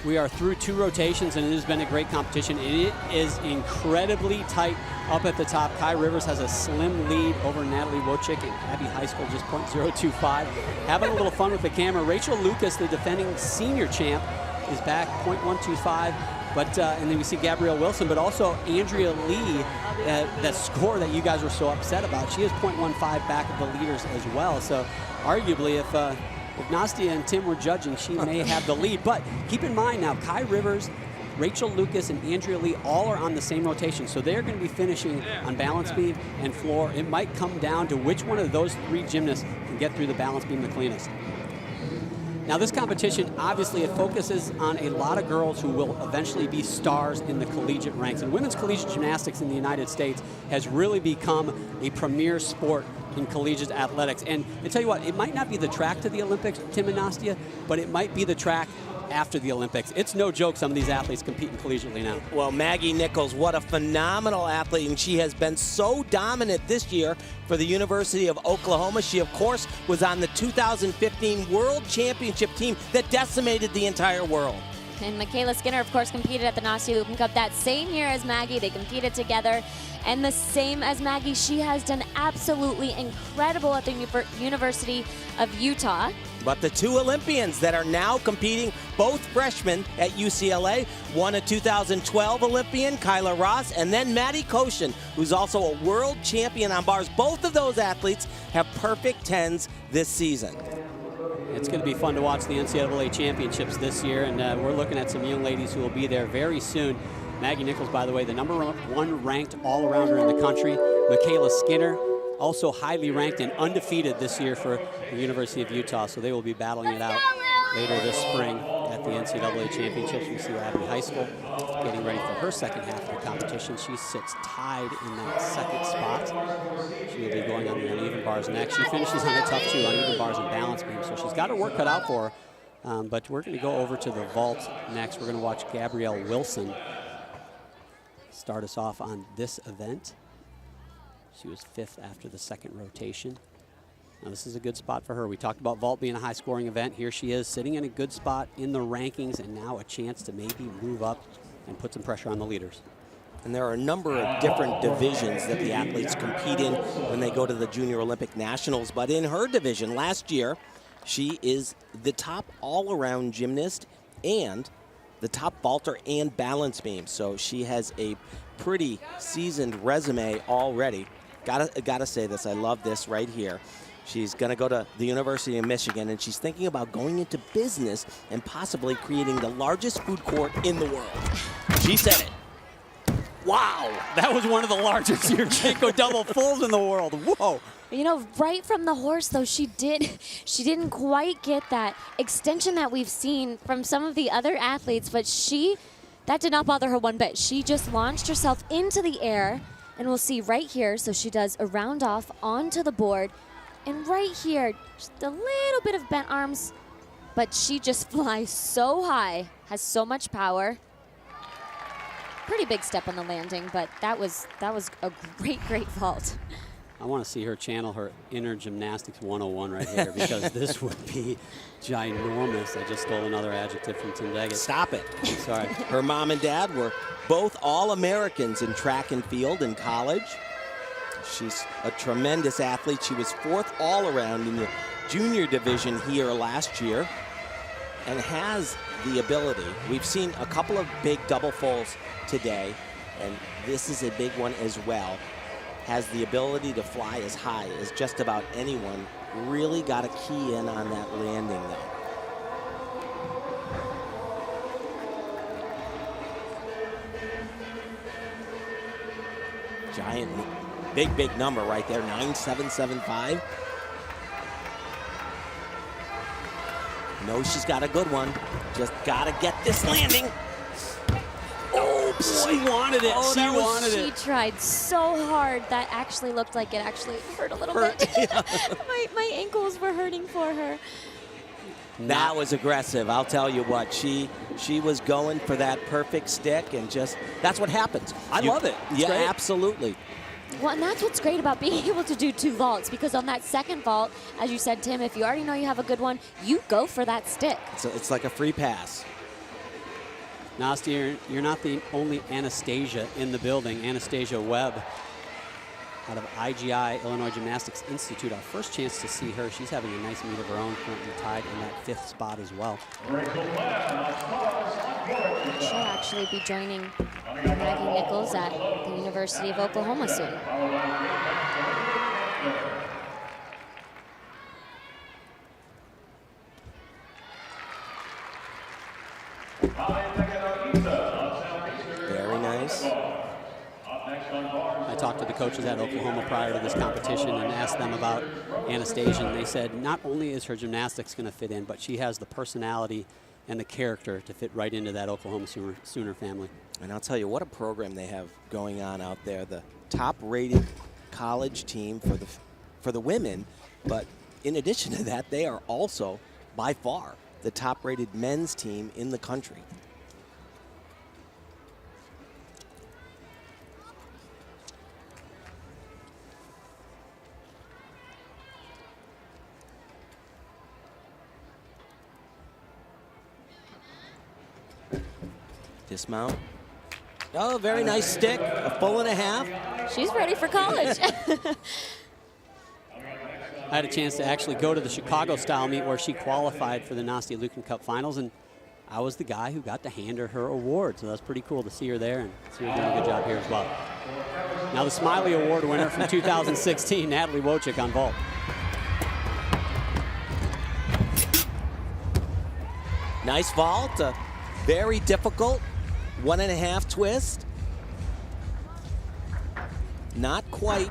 We are through 2 rotations, and it has been a great competition. It is incredibly tight up at the top. Kai Rivers has a slim lead over Natalie Wojcik at Abbey High School, just .025. Having a little fun with the camera. Rachel Lucas, the defending senior champ, is back .125. But and then we see Gabrielle Wilson, but also Andrea Lee, that score that you guys were so upset about. She is .15 back of the leaders as well. So arguably, if Nastia and Tim were judging, she may have the lead. But keep in mind now, Kai Rivers, Rachel Lucas, and Andrea Lee all are on the same rotation. So they're going to be finishing on balance beam and floor. It might come down to which one of those 3 gymnasts can get through the balance beam the cleanest. Now, this competition, obviously, it focuses on a lot of girls who will eventually be stars in the collegiate ranks. And women's collegiate gymnastics in the United States has really become a premier sport in collegiate athletics. And I tell you what, it might not be the track to the Olympics, Tim and Nastia, but it might be the track after the Olympics. It's no joke some of these athletes competing collegiately now. Well, Maggie Nichols, what a phenomenal athlete, and she has been so dominant this year for the University of Oklahoma. She, of course, was on the 2015 World Championship team that decimated the entire world. And Michaela Skinner, of course, competed at the Nastia Liukin Cup that same year as Maggie. They competed together. And the same as Maggie, she has done absolutely incredible at the University of Utah. But the 2 Olympians that are now competing, both freshmen at UCLA, one a 2012 Olympian, Kyla Ross, and then Maddie Koshin, who's also a world champion on bars. Both of those athletes have perfect 10s this season. It's going to be fun to watch the NCAA championships this year, and we're looking at some young ladies who will be there very soon. Maggie Nichols, by the way, the #1 ranked all-arounder in the country. Michaela Skinner, also highly ranked and undefeated this year for the University of Utah, so they will be battling it out later this spring at the NCAA championships. We see Abbey High School getting ready for her second half of the competition. She sits tied in that second spot. She will be going on the uneven bars next. She finishes on a tough 2 uneven bars and balance beam, so she's got her work cut out for her. But we're going to go over to the vault next. We're going to watch Gabrielle Wilson start us off on this event. She was 5th after the second rotation. Now, this is a good spot for her. We talked about vault being a high-scoring event. Here she is sitting in a good spot in the rankings, and now a chance to maybe move up and put some pressure on the leaders. And there are a number of different divisions that the athletes compete in when they go to the Junior Olympic Nationals. But in her division last year, she is the top all-around gymnast and the top vaulter and balance beam. So she has a pretty seasoned resume already. Gotta say this, I love this right here. She's gonna go to the University of Michigan, and she's thinking about going into business and possibly creating the largest food court in the world. She said it. Wow, that was one of the largest Yurchenko double fulls in the world. Whoa. You know, right from the horse, though, she didn't quite get that extension that we've seen from some of the other athletes, but that did not bother her one bit. She just launched herself into the air, and we'll see right here. So she does a round off onto the board, and right here, just a little bit of bent arms, but she just flies so high, has so much power. Pretty big step on the landing, but that was a great vault. I want to see her channel her inner gymnastics 101 right here, because this would be ginormous. I just stole another adjective from Tim Daggett. Stop it. Sorry. Her mom and dad were both All-Americans in track and field in college. She's a tremendous athlete. She was 4th all-around in the junior division here last year and has the ability. We've seen a couple of big double fulls today, and this is a big one as well. has the ability to fly as high as just about anyone. Really got to key in on that landing, though. Giant, big number right there, 9.775. Knows she's got a good one. Just got to get this landing. Oh, she wanted it. Oh, she wanted it. She tried so hard that actually looked like it actually hurt a little bit. my ankles were hurting for her. That was aggressive. I'll tell you what. She was going for that perfect stick, and just that's what happens. I love it. It's yeah, great. Absolutely. Well, and that's what's great about being able to do 2 vaults, because on that second vault, as you said, Tim, if you already know you have a good one, you go for that stick. It's like a free pass. Nastia, you're not the only Anastasia in the building. Anastasia Webb out of IGI, Illinois Gymnastics Institute. Our first chance to see her. She's having a nice meet of her own, currently tied in that 5th spot as well. She'll actually be joining Maggie Nichols at the University of Oklahoma soon. Very nice. I talked to the coaches at Oklahoma prior to this competition and asked them about Anastasia, and they said not only is her gymnastics going to fit in, but she has the personality and the character to fit right into that Oklahoma Sooner family. And I'll tell you what a program they have going on out there. The top-rated college team for the women, but in addition to that, they are also by far the top-rated men's team in the country. Dismount. Oh, very nice stick, a 1.5. She's ready for college. I had a chance to actually go to the Chicago-style meet where she qualified for the Nastia Liukin Cup finals, and I was the guy who got to hand her award. So that's pretty cool to see her there and see her doing a good job here as well. Now the Smiley Award winner from 2016, Natalie Wojcik on vault. Nice vault, very difficult. 1.5 twist. Not quite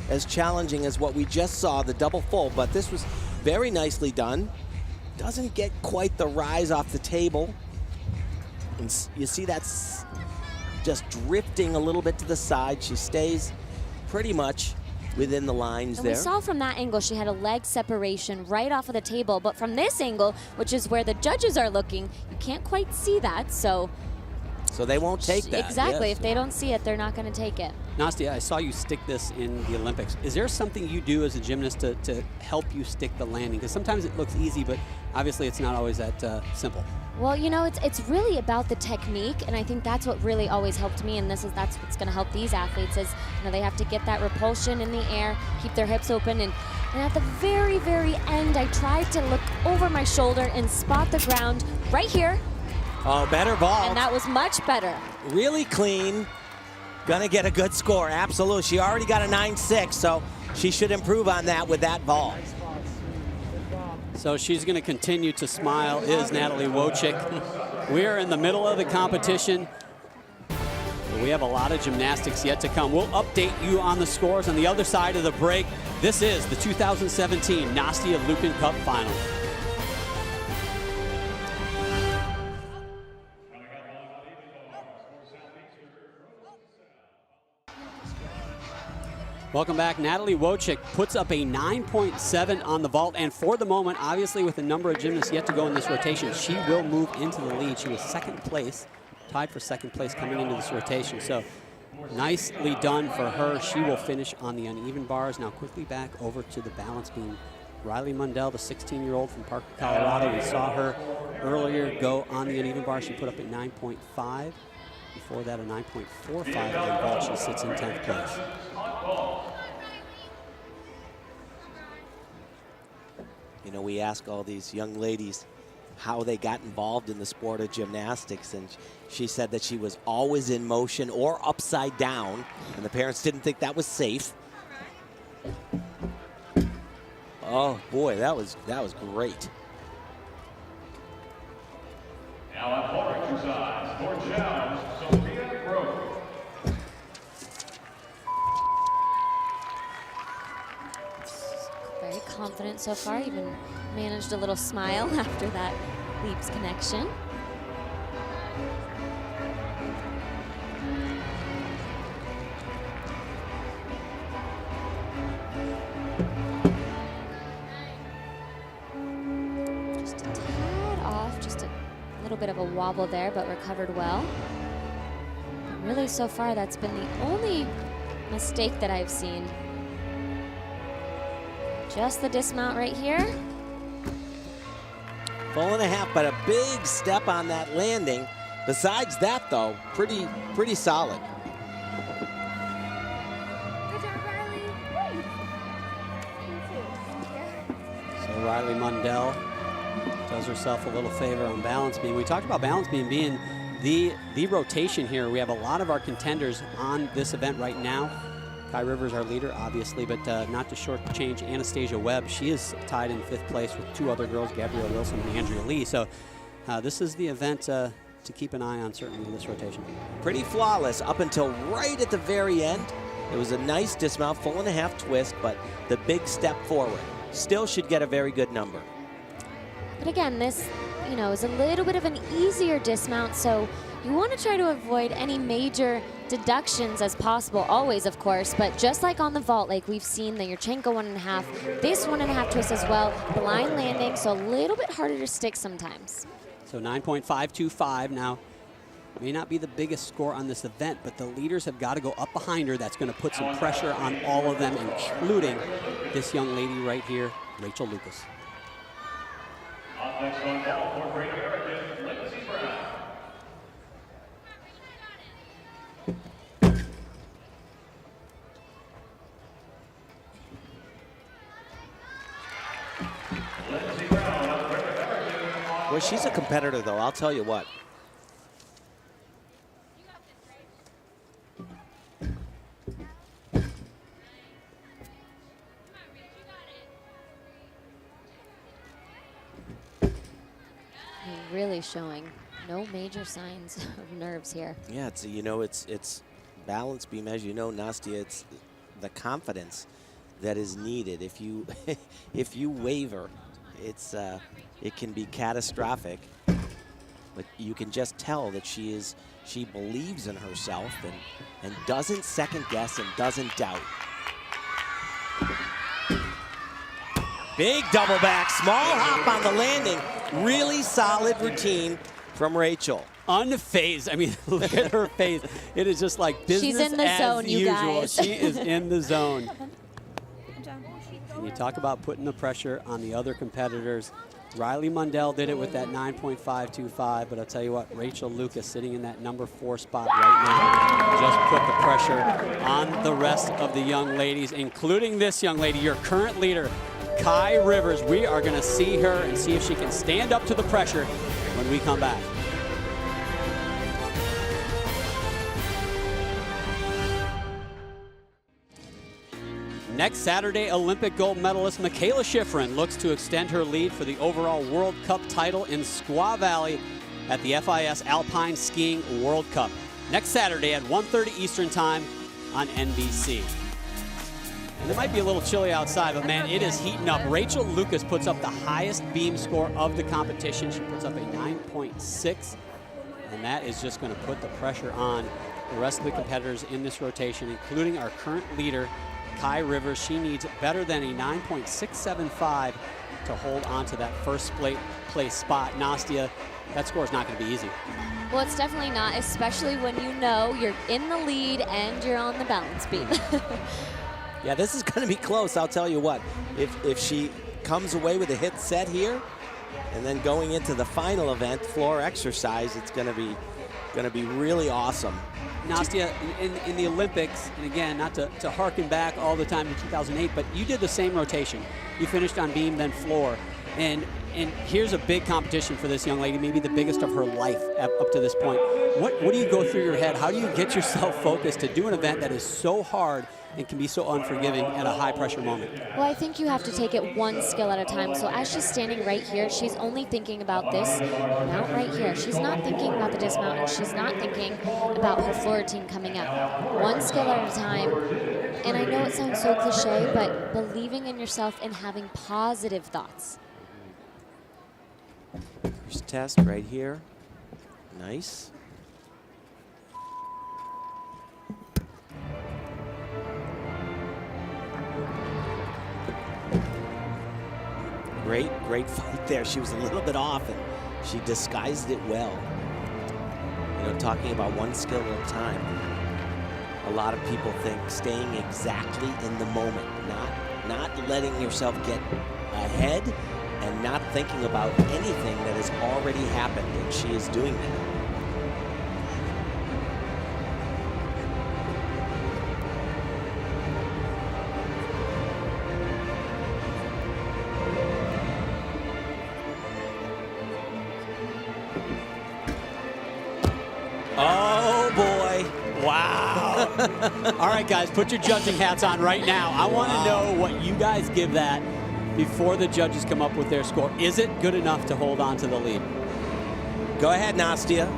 as challenging as what we just saw, the double full, but this was very nicely done. Doesn't get quite the rise off the table. And you see that's just drifting a little bit to the side. She stays pretty much within the lines and there. We saw from that angle she had a leg separation right off of the table, but from this angle, which is where the judges are looking, you can't quite see that, so they won't take that. Exactly. Yes. If they don't see it, they're not going to take it. Nastia, I saw you stick this in the Olympics. Is there something you do as a gymnast to help you stick the landing? Because sometimes it looks easy, but obviously it's not always that simple. Well, you know, it's really about the technique, and I think that's what really always helped me, and that's what's going to help these athletes is, you know, they have to get that repulsion in the air, keep their hips open, and at the very, very end, I tried to look over my shoulder and spot the ground right here. Oh, better vault. And that was much better. Really clean. Gonna get a good score, absolutely. She already got a 9.6, so she should improve on that with that vault. So she's going to continue to smile, is Natalie Wojcik. We are in the middle of the competition. We have a lot of gymnastics yet to come. We'll update you on the scores on the other side of the break. This is the 2017 Nastia Liukin Cup Final. Welcome back. Natalie Wojcik puts up a 9.7 on the vault, and for the moment, obviously with the number of gymnasts yet to go in this rotation, she will move into the lead. She was second place, tied for second place coming into this rotation. So nicely done for her. She will finish on the uneven bars. Now quickly back over to the balance beam. Riley Mundell, the 16-year-old from Parker, Colorado. We saw her earlier go on the uneven bar. She put up a 9.5. Before that, a 9.45 on the vault. She sits in 10th place. You know, we ask all these young ladies how they got involved in the sport of gymnastics, and she said that she was always in motion or upside down, and the parents didn't think that was safe. Oh boy, that was great. Now on floor exercise for Jones, Sophia Grove. Very confident so far, even managed a little smile after that leaps connection. Just a tad off, just a little bit of a wobble there, but recovered well. And really, so far, that's been the only mistake that I've seen. Just the dismount right here. Full and a half, but a big step on that landing. Besides that, though, pretty solid. Good job, Riley. So Riley Mundell does herself a little favor on balance beam. We talked about balance beam being the rotation here. We have a lot of our contenders on this event right now. Kai Rivers, our leader, obviously, but not to shortchange Anastasia Webb. She is tied in 5th place with 2 other girls, Gabrielle Wilson and Andrea Lee. So this is the event to keep an eye on, certainly, in this rotation. Pretty flawless up until right at the very end. It was a nice dismount, full and a half twist, but the big step forward. Still should get a very good number. But again, this, is a little bit of an easier dismount, so you want to try to avoid any major deductions as possible, always, of course, but just like on the vault, like we've seen the Yurchenko 1.5, this 1.5 twist as well, the line landing, so a little bit harder to stick sometimes. So 9.525 now. May not be the biggest score on this event, but the leaders have got to go up behind her. That's going to put some pressure on all of them, including this young lady right here, Rachel Lucas. Next on ball for Great American, Lindsey Brown. Well, she's a competitor, though, I'll tell you what. Really showing no major signs of nerves here. Yeah, it's balance beam, as you know, Nastia. It's the confidence that is needed. If you if you waver, it can be catastrophic. But you can just tell that she believes in herself and doesn't second guess and doesn't doubt. Big double back, small hop on the landing. Really solid routine from Rachel. Unfazed. I mean, look at her face. It is just like business She's in the as zone, you usual. guys. She is in the zone. And you talk about putting the pressure on the other competitors. Riley Mundell did it with that 9.525, but I'll tell you what, Rachel Lucas sitting in that number 4 spot right now just put the pressure on the rest of the young ladies, including this young lady, your current leader, Kai Rivers. We are going to see her and see if she can stand up to the pressure when we come back. Next Saturday, Olympic gold medalist Michaela Schifrin looks to extend her lead for the overall World Cup title in Squaw Valley at the FIS Alpine Skiing World Cup. Next Saturday at 1:30 Eastern Time on NBC. And it might be a little chilly outside, but man, it is heating up. Rachel Lucas puts up the highest beam score of the competition. She puts up a 9.6, and that is just going to put the pressure on the rest of the competitors in this rotation, including our current leader, Kai Rivers. She needs better than a 9.675 to hold on to that first place spot. Nastia, that score is not going to be easy. Well, it's definitely not, especially when you know you're in the lead and you're on the balance beam. Yeah, this is going to be close, I'll tell you what. If she comes away with a hit set here, and then going into the final event, floor exercise, it's going to be really awesome. Nastia, in the Olympics, and again, not to harken back all the time to 2008, but you did the same rotation. You finished on beam, then floor. And And here's a big competition for this young lady, maybe the biggest of her life up to this point. What do you go through your head? How do you get yourself focused to do an event that is so hard and can be so unforgiving at a high-pressure moment? Well, I think you have to take it one skill at a time. So as she's standing right here, she's only thinking about this mount right here. She's not thinking about the dismount, and she's not thinking about her floor routine coming up. One skill at a time. And I know it sounds so cliche, but believing in yourself and having positive thoughts. First test right here. Nice. Great fight there. She was a little bit off, and she disguised it well. You know, talking about one skill at a time. A lot of people think staying exactly in the moment, not letting yourself get ahead and not thinking about anything that has already happened, and she is doing that. Oh boy. Wow. All right, guys, put your judging hats on right now. I want to know what you guys give that before the judges come up with their score. Is it good enough to hold on to the lead? Go ahead, Nastia.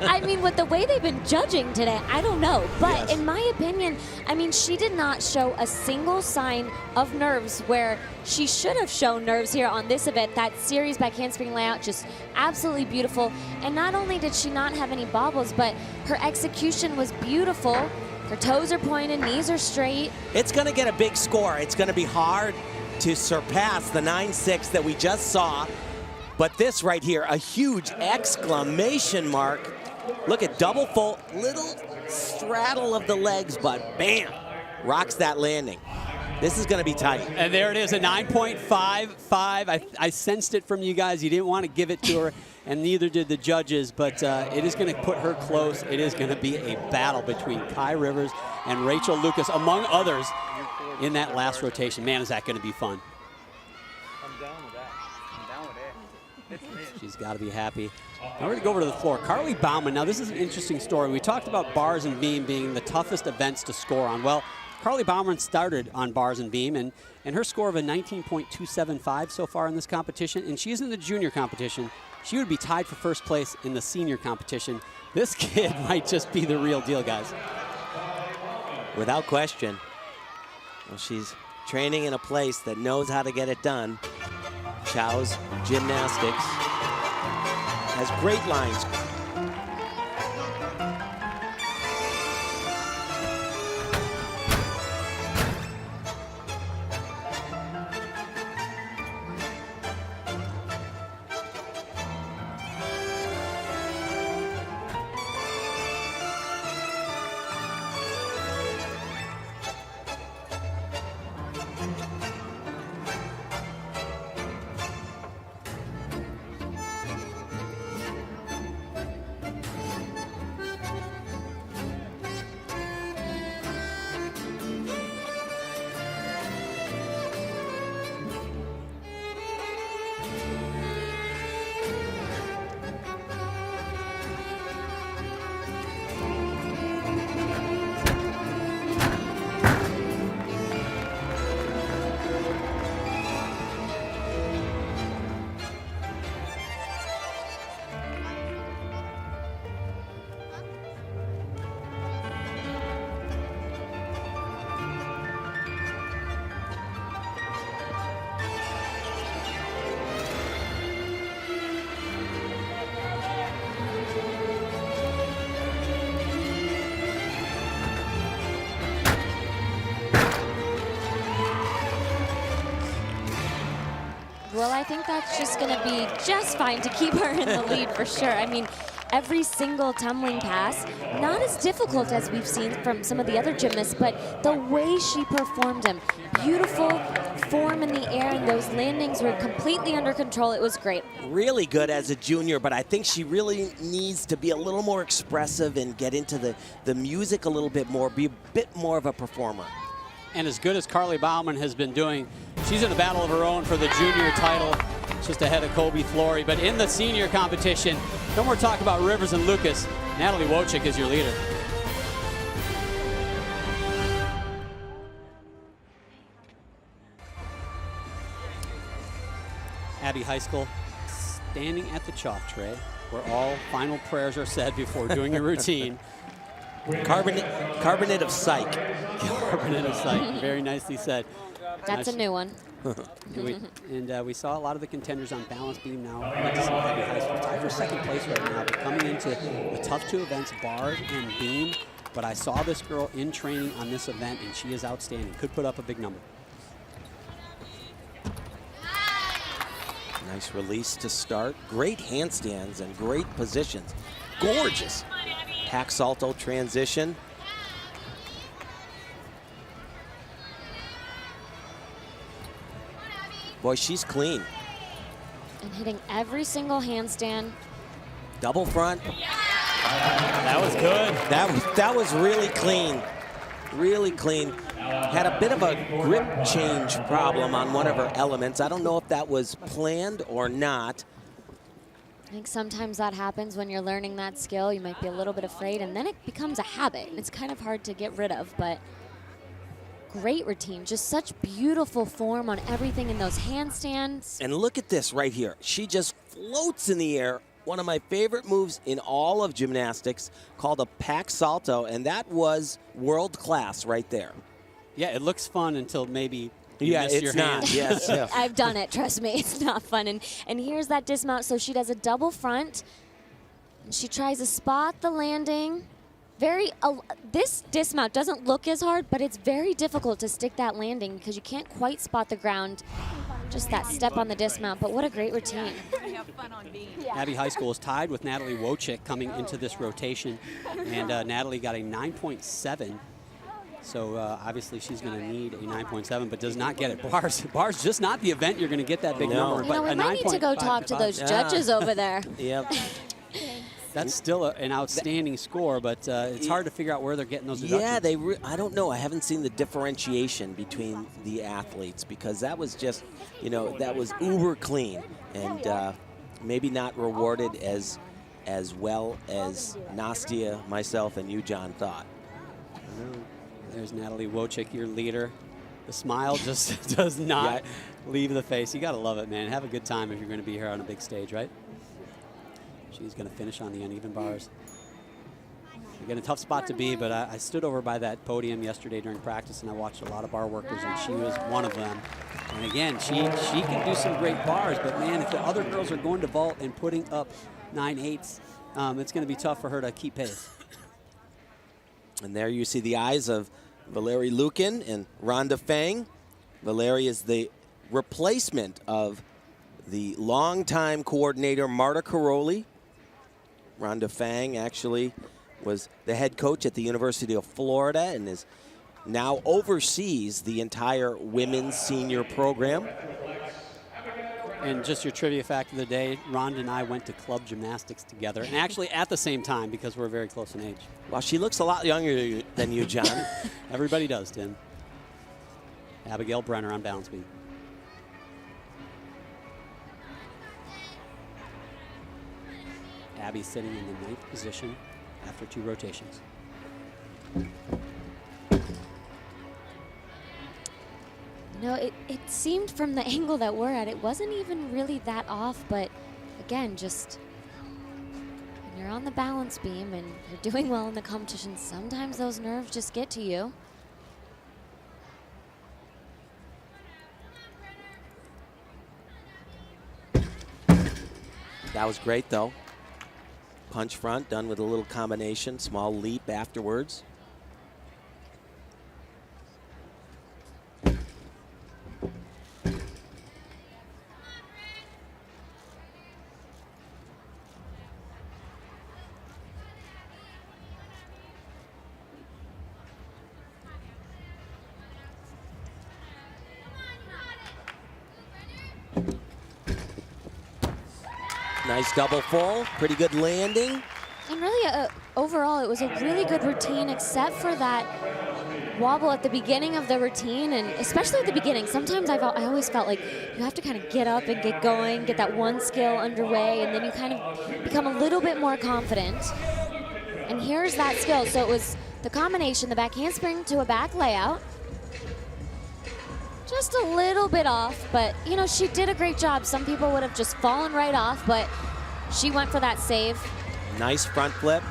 I mean, with the way they've been judging today, I don't know. But Yes. in my opinion, I mean, she did not show a single sign of nerves where she should have shown nerves here on this event. That series back handspring layout, just absolutely beautiful. And not only did she not have any bobbles, but her execution was beautiful. Her toes are pointed, knees are straight. It's going to get a big score. It's going to be hard to surpass the 9.6 that we just saw. But this right here, a huge exclamation mark. Look at double full, little straddle of the legs, but bam, rocks that landing. This is going to be tight. And there it is, a 9.55. I sensed it from you guys. You didn't want to give it to her, and neither did the judges, but it is going to put her close. It is going to be a battle between Kai Rivers and Rachel Lucas, among others, in that last rotation. Man, is that going to be fun. I'm down with that. I'm down with it. She's got to be happy. Now we're going to go over to the floor. Carly Bauman, now this is an interesting story. We talked about bars and beam being the toughest events to score on. Well, Carly Bauman started on bars and beam, and her score of a 19.275 so far in this competition, and she's in the junior competition. She would be tied for first place in the senior competition. This kid might just be the real deal, guys. Without question. Well, she's training in a place that knows how to get it done. Chow's Gymnastics has great lines. Well, I think that's just going to be just fine to keep her in the lead for sure. I mean, every single tumbling pass, not as difficult as we've seen from some of the other gymnasts, but the way she performed them, beautiful form in the air, and those landings were completely under control. It was great. Really good as a junior, but I think she really needs to be a little more expressive and get into the music a little bit more, be a bit more of a performer. And as good as Carly Bauman has been doing, she's in a battle of her own for the junior title, just ahead of Kobe Flory. But in the senior competition, no more talk about Rivers and Lucas. Natalie Wojcik is your leader. Abbey High School, standing at the chalk tray, where all final prayers are said before doing a routine. Carbonate of psych. Carbonate of psych, very nicely said. That's a new one. We saw a lot of the contenders on balance beam now. Abbey High School tied for second place right now, but coming into the tough two events, bars and beam. But I saw this girl in training on this event, and she is outstanding. Could put up a big number. Nice release to start. Great handstands and great positions. Gorgeous. Pack salto transition. Boy, she's clean. And hitting every single handstand. Double front. That was good. That was really clean. Really clean. Had a bit of a grip change problem on one of her elements. I don't know if that was planned or not. I think sometimes that happens when you're learning that skill. You might be a little bit afraid, and then it becomes a habit. It's kind of hard to get rid of, but great routine. Just such beautiful form on everything in those handstands. And look at this right here. She just floats in the air. One of my favorite moves in all of gymnastics, called a pack salto, and that was world class right there. Yeah, it looks fun until maybe you miss your hand. Not. Yes. Yeah. I've done it, trust me, it's not fun. And here's that dismount. So she does a double front. She tries to spot the landing. This dismount doesn't look as hard, but it's very difficult to stick that landing because you can't quite spot the ground. Just that step on the dismount, but what a great routine. Abbey High School is tied with Natalie Wojcik coming into this rotation, and Natalie got a 9.7. So obviously she's going to need a 9.7, but does not get it. Bars just not the event you're going to get that big number. You know, we might need to go talk to those judges over there. Yep. That's still an outstanding score, but it's hard to figure out where they're getting those deductions. Yeah, I don't know. I haven't seen the differentiation between the athletes because that was just, that was uber clean and maybe not rewarded as well as Nastia, myself, and you, John, thought. There's Natalie Wojcik, your leader. The smile just does not leave the face. You got to love it, man. Have a good time if you're going to be here on a big stage, right? She's going to finish on the uneven bars. Again, a tough spot to be, but I stood over by that podium yesterday during practice, and I watched a lot of bar workers, and she was one of them. And again, she can do some great bars, but man, if the other girls are going to vault and putting up 9/8, it's going to be tough for her to keep pace. And there you see the eyes of Valerie Liukin and Rhonda Fang. Valerie is the replacement of the longtime coordinator, Marta Caroli. Rhonda Fang actually was the head coach at the University of Florida and is now oversees the entire women's senior program. And just your trivia fact of the day, Rhonda and I went to club gymnastics together, and actually at the same time because we're very close in age. Well, she looks a lot younger than you, John. Everybody does, Tim. Abigail Brenner on balance beam. Abby sitting in the 9th position after 2 rotations. You know, it seemed from the angle that we're at, it wasn't even really that off, but again, just when you're on the balance beam and you're doing well in the competition, sometimes those nerves just get to you. That was great, though. Punch front done with a little combination, small leap afterwards. Nice double full, pretty good landing. And really, overall, it was a really good routine, except for that wobble at the beginning of the routine, and especially at the beginning. Sometimes I always felt like you have to kind of get up and get going, get that one skill underway, and then you kind of become a little bit more confident. And here's that skill. So it was the combination, the back handspring to a back layout. Just a little bit off, but you know, she did a great job. Some people would have just fallen right off, but she went for that save. Nice front flip,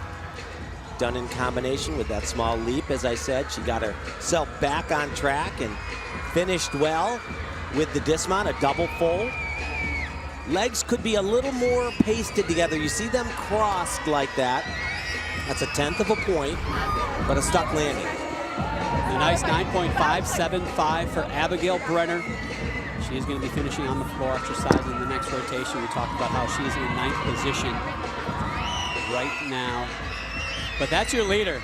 done in combination with that small leap. As I said, she got herself back on track and finished well with the dismount, a double fold. Legs could be a little more pasted together. You see them crossed like that. That's a 1/10 of a point, but a stuck landing. A nice 9.575 for Abigail Brenner. She is going to be finishing on the floor exercise in the next rotation. We talked about how she's in 9th position right now. But that's your leader,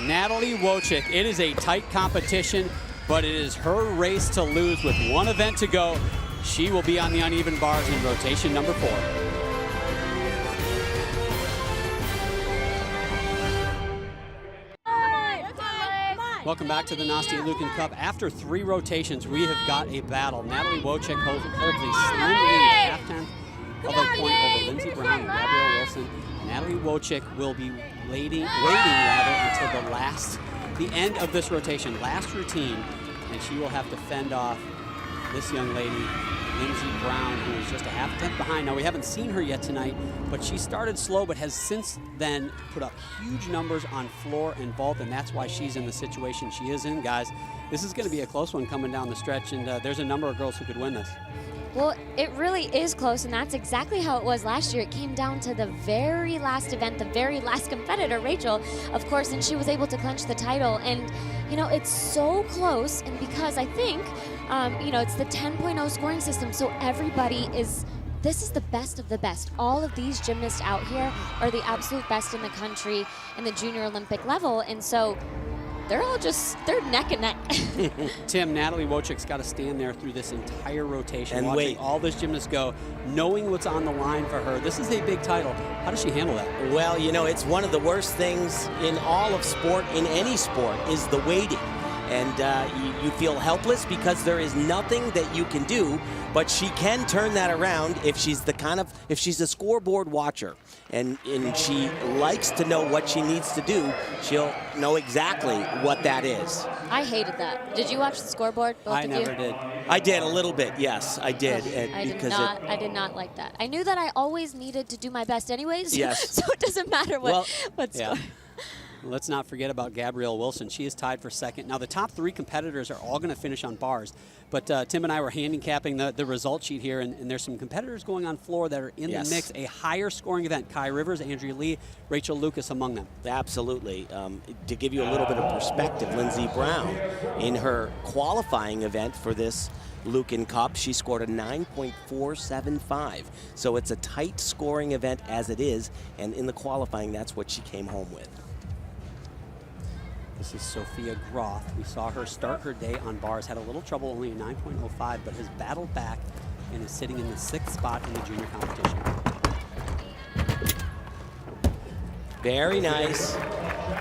Natalie Wojcik. It is a tight competition, but it is her race to lose with one event to go. She will be on the uneven bars in rotation number 4. Welcome back to the Nastia Liukin Cup. After 3 rotations, we have got a battle. Natalie Wojcik holds a slim lead, 0.5 of a point over Lindsey Brown and Gabrielle Wilson. Natalie Wojcik will be waiting until the end of this rotation, last routine, and she will have to fend off this young lady, Lindsey Brown, who is just a 0.5 behind. Now, we haven't seen her yet tonight, but she started slow, but has since then put up huge numbers on floor and vault, and that's why she's in the situation she is in. Guys, this is going to be a close one coming down the stretch, and there's a number of girls who could win this. Well, it really is close, and that's exactly how it was last year. It came down to the very last event, the very last competitor, Rachel, of course, and she was able to clinch the title. And, you know, it's so close, and because I think, you know, it's the 10.0 scoring system, so everybody is, this is the best of the best. All of these gymnasts out here are the absolute best in the country in the junior Olympic level, and so they're all just, they're neck and neck. Tim, Natalie Wojcik's got to stand there through this entire rotation, and watching all those gymnasts go, knowing what's on the line for her. This is a big title. How does she handle that? Well, you know, it's one of the worst things in all of sport, in any sport, is the waiting. And you feel helpless because there is nothing that you can do, but she can turn that around if she's if she's a scoreboard watcher and she likes to know what she needs to do, she'll know exactly what that is. I hated that. Did you watch the scoreboard, both of you? I never did. I did a little bit, yes, I did. I did not like that. I knew that I always needed to do my best anyways, yes. So it doesn't matter what score. Let's not forget about Gabrielle Wilson. She is tied for second. Now, the top 3 competitors are all going to finish on bars, but Tim and I were handicapping the result sheet here, and there's some competitors going on floor that are in the mix. A higher scoring event, Kai Rivers, Andrea Lee, Rachel Lucas among them. Absolutely. To give you a little bit of perspective, Lindsey Brown, in her qualifying event for this Liukin Cup, she scored a 9.475. So it's a tight scoring event as it is, and in the qualifying, that's what she came home with. This is Sophia Groth. We saw her start her day on bars, had a little trouble, only a 9.05, but has battled back and is sitting in the 6th spot in the junior competition. Very nice,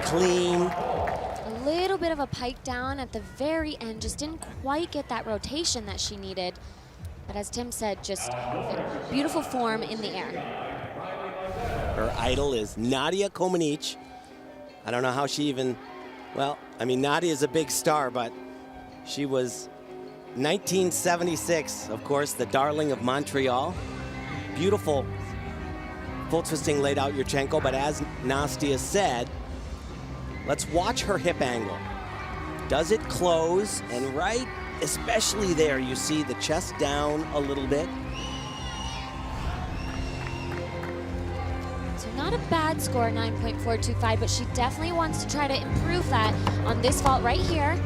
clean. A little bit of a pike down at the very end, just didn't quite get that rotation that she needed. But as Tim said, just a beautiful form in the air. Her idol is Nadia Comaneci. I don't know how she even, well, I mean, Nadia is a big star, but she was 1976, of course, the darling of Montreal. Beautiful full twisting laid out Yurchenko, but as Nastia said, let's watch her hip angle. Does it close? And right, especially there, you see the chest down a little bit. So not a bad score, 9.425, but she definitely wants to try to improve that on this vault right here.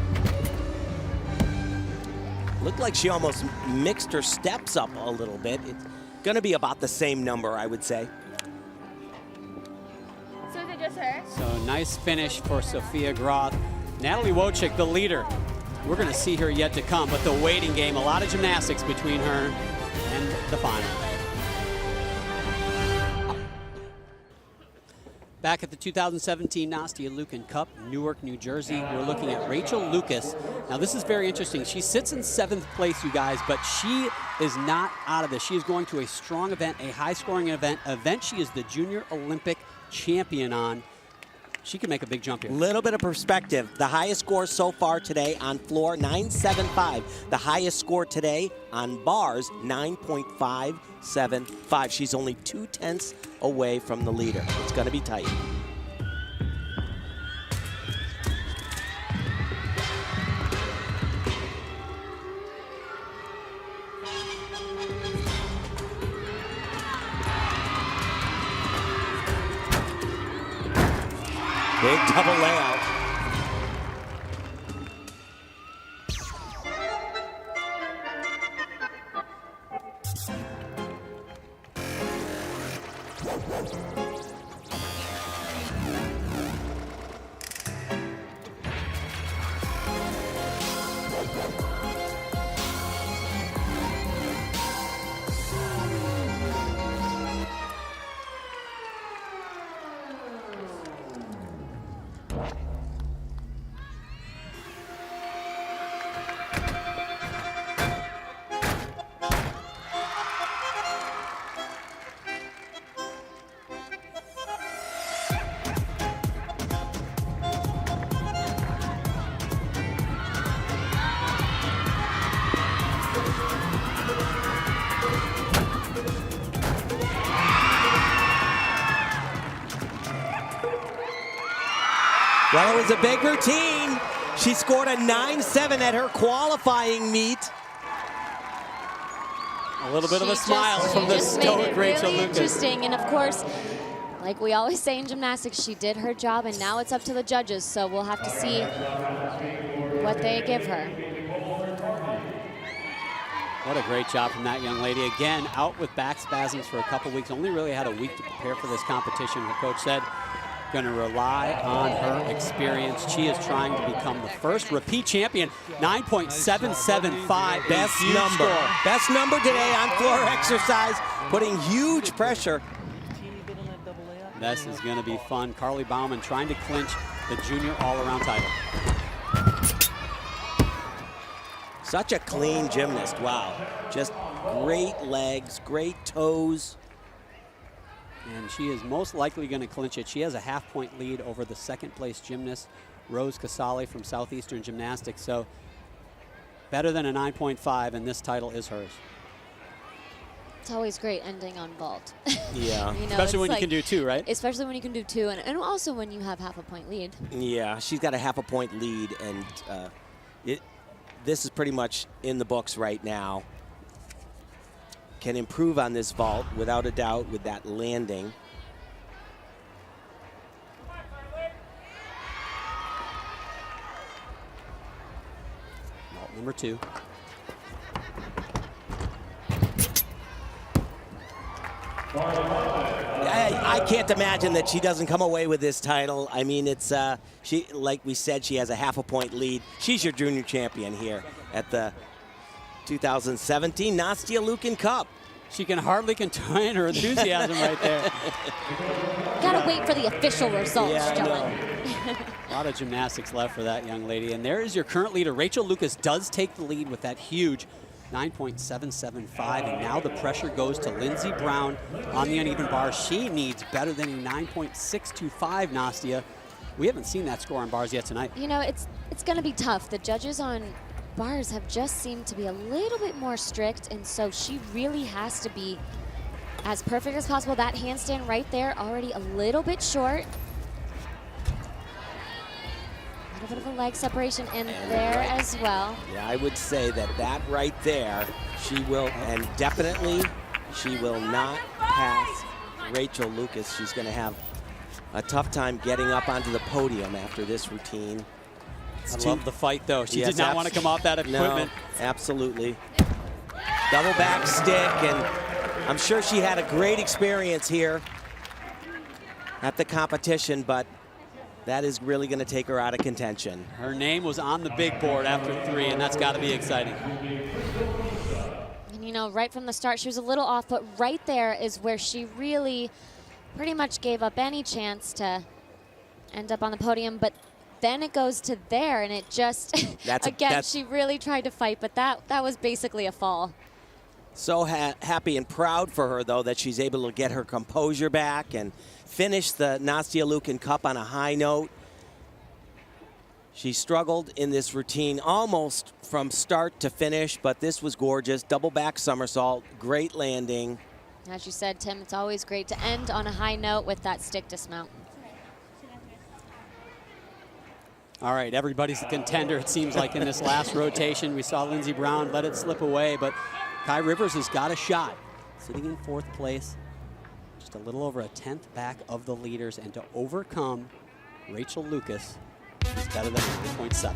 Looked like she almost mixed her steps up a little bit. It's going to be about the same number, I would say. So is it just her? So nice finish for Sophia Groth. Natalie Wojcik, the leader. We're going to see her yet to come, but the waiting game, a lot of gymnastics between her and the final. Back at the 2017 Nastia Liukin Cup, Newark, New Jersey, we're looking at Rachel Lucas. Now this is very interesting. She sits in 7th place, you guys, but she is not out of this. She is going to a strong event, a high-scoring event she is the Junior Olympic champion on. She can make a big jump here. Little bit of perspective. The highest score so far today on floor, 9.75. The highest score today on bars, 9.575. She's only 0.2 away from the leader. It's going to be tight. Big double layout. Well, it was a big routine. She scored a 9.7 at her qualifying meet. A little bit of a smile from the stoic Rachel Lucas. Interesting, and of course, like we always say in gymnastics, she did her job, and now it's up to the judges. So we'll have to see what they give her. What a great job from that young lady. Again, out with back spasms for a couple weeks. Only really had a week to prepare for this competition. Her coach said, going to rely on her experience. She is trying to become the first repeat champion. 9.775. Best number. Score. Best number today on floor exercise, putting huge pressure. This is going to be fun. Carly Bauman trying to clinch the junior all-around title. Such a clean gymnast. Wow. Just great legs, great toes. And she is most likely going to clinch it. She has a half-point lead over the second-place gymnast, Rose Casale from Southeastern Gymnastics. So better than a 9.5, and this title is hers. It's always great ending on vault. Yeah. You know, especially when you can do 2, right? Especially when you can do 2, and also when you have half-a-point lead. Yeah, she's got a half-a-point lead, and this is pretty much in the books right now. Can improve on this vault without a doubt with that landing. Vault number 2. I can't imagine that she doesn't come away with this title. I mean, it's she, like we said, she has a half-a-point lead. She's your junior champion here at the 2017 Nastia Liukin Cup. She can hardly contain her enthusiasm right there. Gotta wait for the official results, John. A lot of gymnastics left for that young lady. And there is your current leader. Rachel Lucas does take the lead with that huge 9.775. And now the pressure goes to Lindsey Brown on the uneven bar. She needs better than a 9.625, Nastia. We haven't seen that score on bars yet tonight. You know, it's gonna be tough. The judges on bars have just seemed to be a little bit more strict, and so she really has to be as perfect as possible. That handstand right there already a little bit short. A little bit of a leg separation in there as well. Yeah, I would say that right there, she will, and definitely she will not pass Rachel Lucas. She's going to have a tough time getting up onto the podium after this routine. I love the fight, though. She did not want to come off that equipment. No, absolutely. Double back stick, and I'm sure she had a great experience here at the competition, but that is really going to take her out of contention. Her name was on the big board after 3, and that's got to be exciting. And you know, right from the start, she was a little off, but right there is where she really pretty much gave up any chance to end up on the podium, but then it goes to there, and it just, again, she really tried to fight, but that was basically a fall. So happy and proud for her, though, that she's able to get her composure back and finish the Nastia Liukin Cup on a high note. She struggled in this routine almost from start to finish, but this was gorgeous. Double back somersault, great landing. As you said, Tim, it's always great to end on a high note with that stick dismount. All right, everybody's a contender, it seems like, in this last rotation. We saw Lindsey Brown let it slip away, but Kai Rivers has got a shot. Sitting in 4th place, just a little over a 10th back of the leaders, and to overcome Rachel Lucas, she's better than 9.7.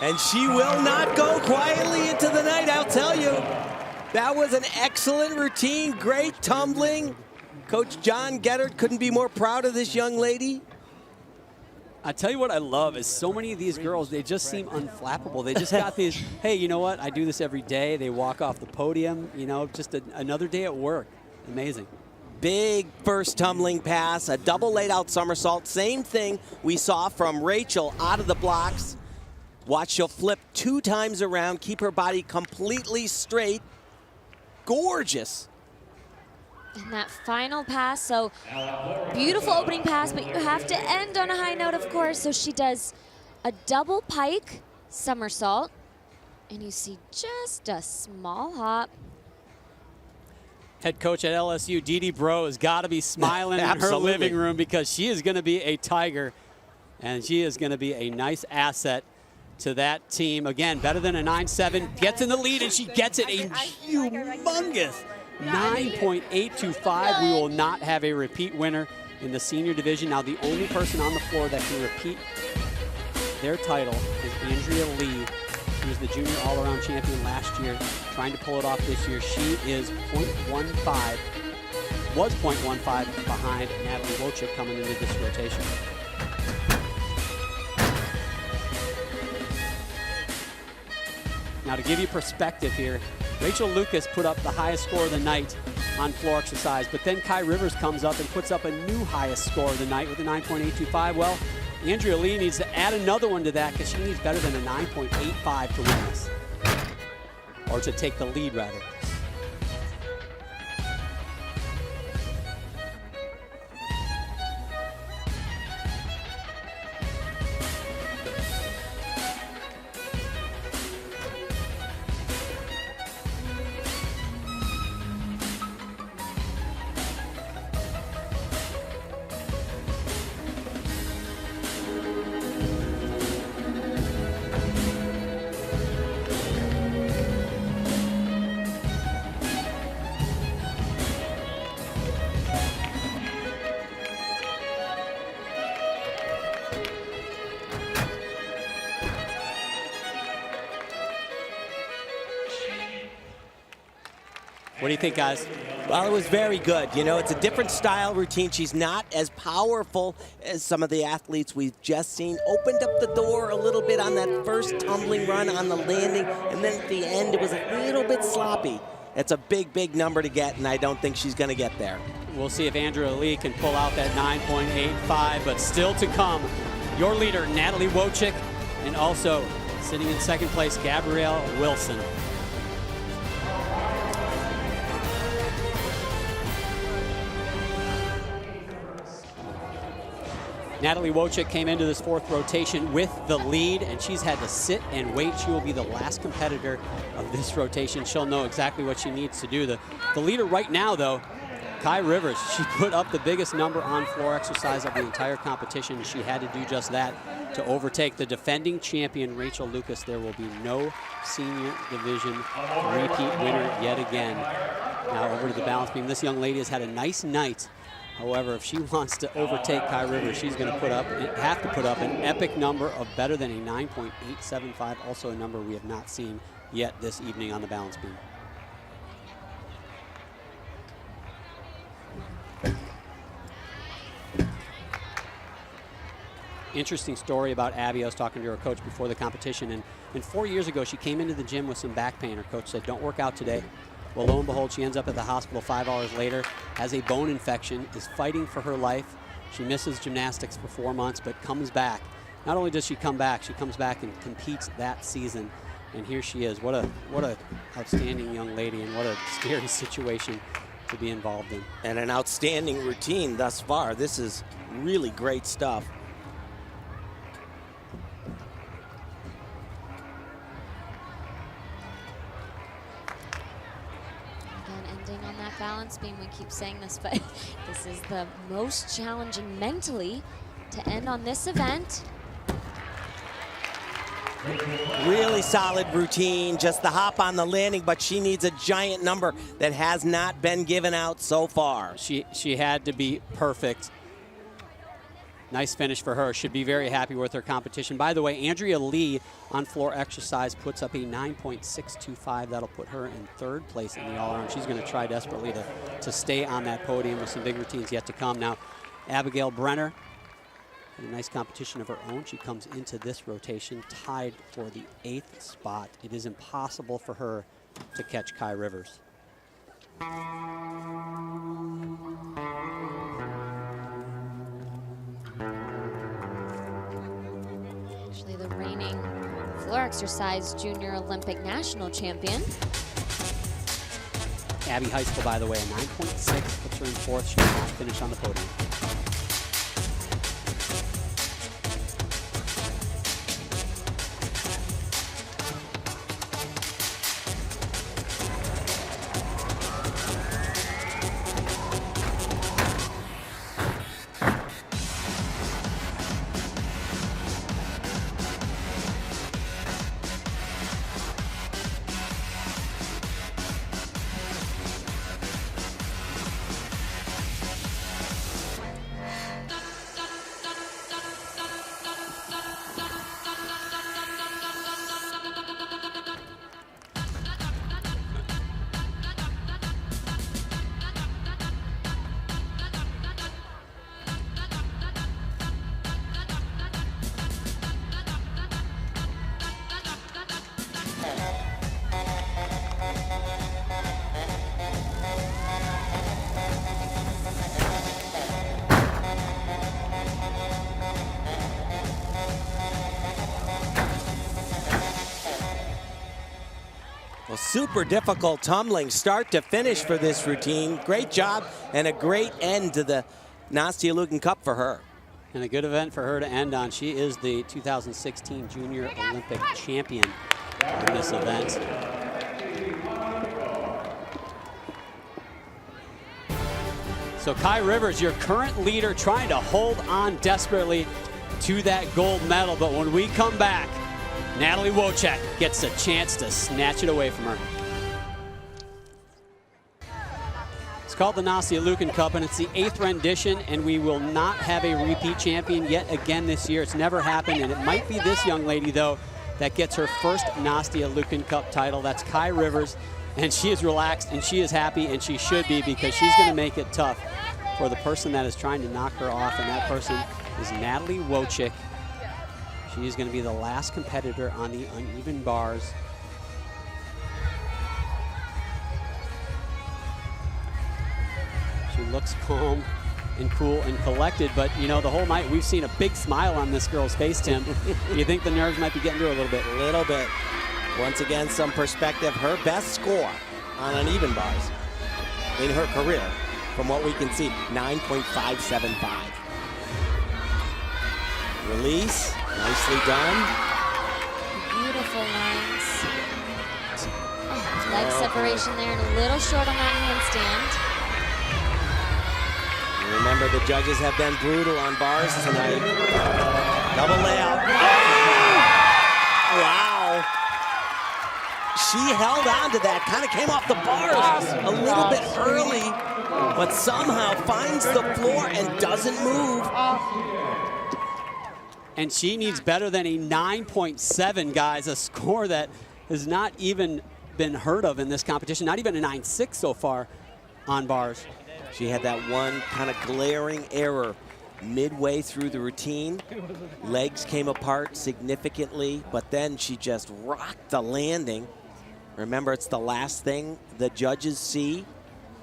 And she will not go quietly into the night, I'll tell you. That was an excellent routine, great tumbling. Coach John Geddard couldn't be more proud of this young lady. I tell you what I love is so many of these girls, they just seem unflappable. They just got these, hey, you know what? I do this every day. They walk off the podium, you know, just another day at work. Amazing. Big first tumbling pass, a double laid out somersault. Same thing we saw from Rachel out of the blocks. Watch, she'll flip 2 times around, keep her body completely straight. Gorgeous. And that final pass, so beautiful opening pass, but you have to end on a high note, of course. So she does a double pike somersault, and you see just a small hop. Head coach at LSU, Dee Bro, has got to be smiling in her living room because she is going to be a tiger, and she is going to be a nice asset to that team. Again, better than a 9.7, gets in the lead, and she gets it a humongous 9.825. We will not have a repeat winner in the senior division. Now, the only person on the floor that can repeat their title is Andrea Lee. She was the junior all-around champion last year, trying to pull it off this year. She is 0.15, was 0.15 behind Natalie Wojcik coming into this rotation. Now, to give you perspective here, Rachel Lucas put up the highest score of the night on floor exercise, but then Kai Rivers comes up and puts up a new highest score of the night with a 9.825. Well, Andrea Lee needs to add another one to that because she needs better than a 9.85 to win this, or to take the lead, rather. What do you think, guys? Well, it was very good. You know, it's a different style routine. She's not as powerful as some of the athletes we've just seen. Opened up the door a little bit on that first tumbling run on the landing, and then at the end it was a little bit sloppy. It's a big, big number to get, and I don't think she's going to get there. We'll see if Andrea Lee can pull out that 9.85, but still to come, your leader, Natalie Wojcik, and also sitting in second place, Gabrielle Wilson. Natalie Wojcik came into this fourth rotation with the lead, and she's had to sit and wait. She will be the last competitor of this rotation. She'll know exactly what she needs to do. The leader right now, though, Kai Rivers, she put up the biggest number on floor exercise of the entire competition. She had to do just that to overtake the defending champion, Rachel Lucas. There will be no senior division repeat winner yet again. Now over to the balance beam. This young lady has had a nice night. However, if she wants to overtake Kai Rivers, she's going to have to put up an epic number of better than a 9.875, also a number we have not seen yet this evening on the balance beam. Interesting story about Abby. I was talking to her coach before the competition, and 4 years ago she came into the gym with some back pain. Her coach said, don't work out today. Well, lo and behold, she ends up at the hospital 5 hours later, has a bone infection, is fighting for her life. She misses gymnastics for 4 months, but comes back. Not only does she come back, she comes back and competes that season. And here she is. What a outstanding young lady, and what a scary situation to be involved in. And an outstanding routine thus far. This is really great stuff. On that balance beam, we keep saying this, but this is the most challenging mentally to end on this event. Really solid routine, just the hop on the landing, but she needs a giant number that has not been given out so far. She had to be perfect. Nice finish for her. Should be very happy with her competition. By the way, Andrea Lee on floor exercise puts up a 9.625. That'll put her in third place in the all-around. She's going to try desperately to stay on that podium with some big routines yet to come. Now, Abigail Brenner had a nice competition of her own. She comes into this rotation tied for the 8th spot. It is impossible for her to catch Kai Rivers. Actually, the reigning floor exercise junior Olympic national champion. Abby Heiskell, by the way, a 9.6, puts her in fourth. She did not finish on the podium. Well, super difficult tumbling start to finish for this routine. Great job and a great end to the Nastia Liukin Cup for her. And a good event for her to end on. She is the 2016 Junior Olympic champion in this event. So Kai Rivers, your current leader, trying to hold on desperately to that gold medal. But when we come back, Natalie Wojcik gets a chance to snatch it away from her. It's called the Nastia Liukin Cup, and it's the 8th rendition, and we will not have a repeat champion yet again this year. It's never happened, and it might be this young lady, though, that gets her first Nastia Liukin Cup title. That's Kai Rivers, and she is relaxed, and she is happy, and she should be, because she's going to make it tough for the person that is trying to knock her off, and that person is Natalie Wojcik. She is going to be the last competitor on the uneven bars. looks calm and cool and collected, but you know, the whole night we've seen a big smile on this girl's face, Tim. You think the nerves might be getting to her a little bit? A little bit. Once again, some perspective. Her best score on uneven bars in her career, from what we can see, 9.575. Release, nicely done. Beautiful lines. Oh, leg separation there and a little short on that handstand. Remember, the judges have been brutal on bars tonight. Double layout. Oh! Wow. She held on to that, kind of came off the bars a little bit early, but somehow finds the floor and doesn't move. And she needs better than a 9.7, guys, a score that has not even been heard of in this competition, not even a 9.6 so far on bars. She had that one kind of glaring error midway through the routine. Legs came apart significantly, but then she just rocked the landing. Remember, it's the last thing the judges see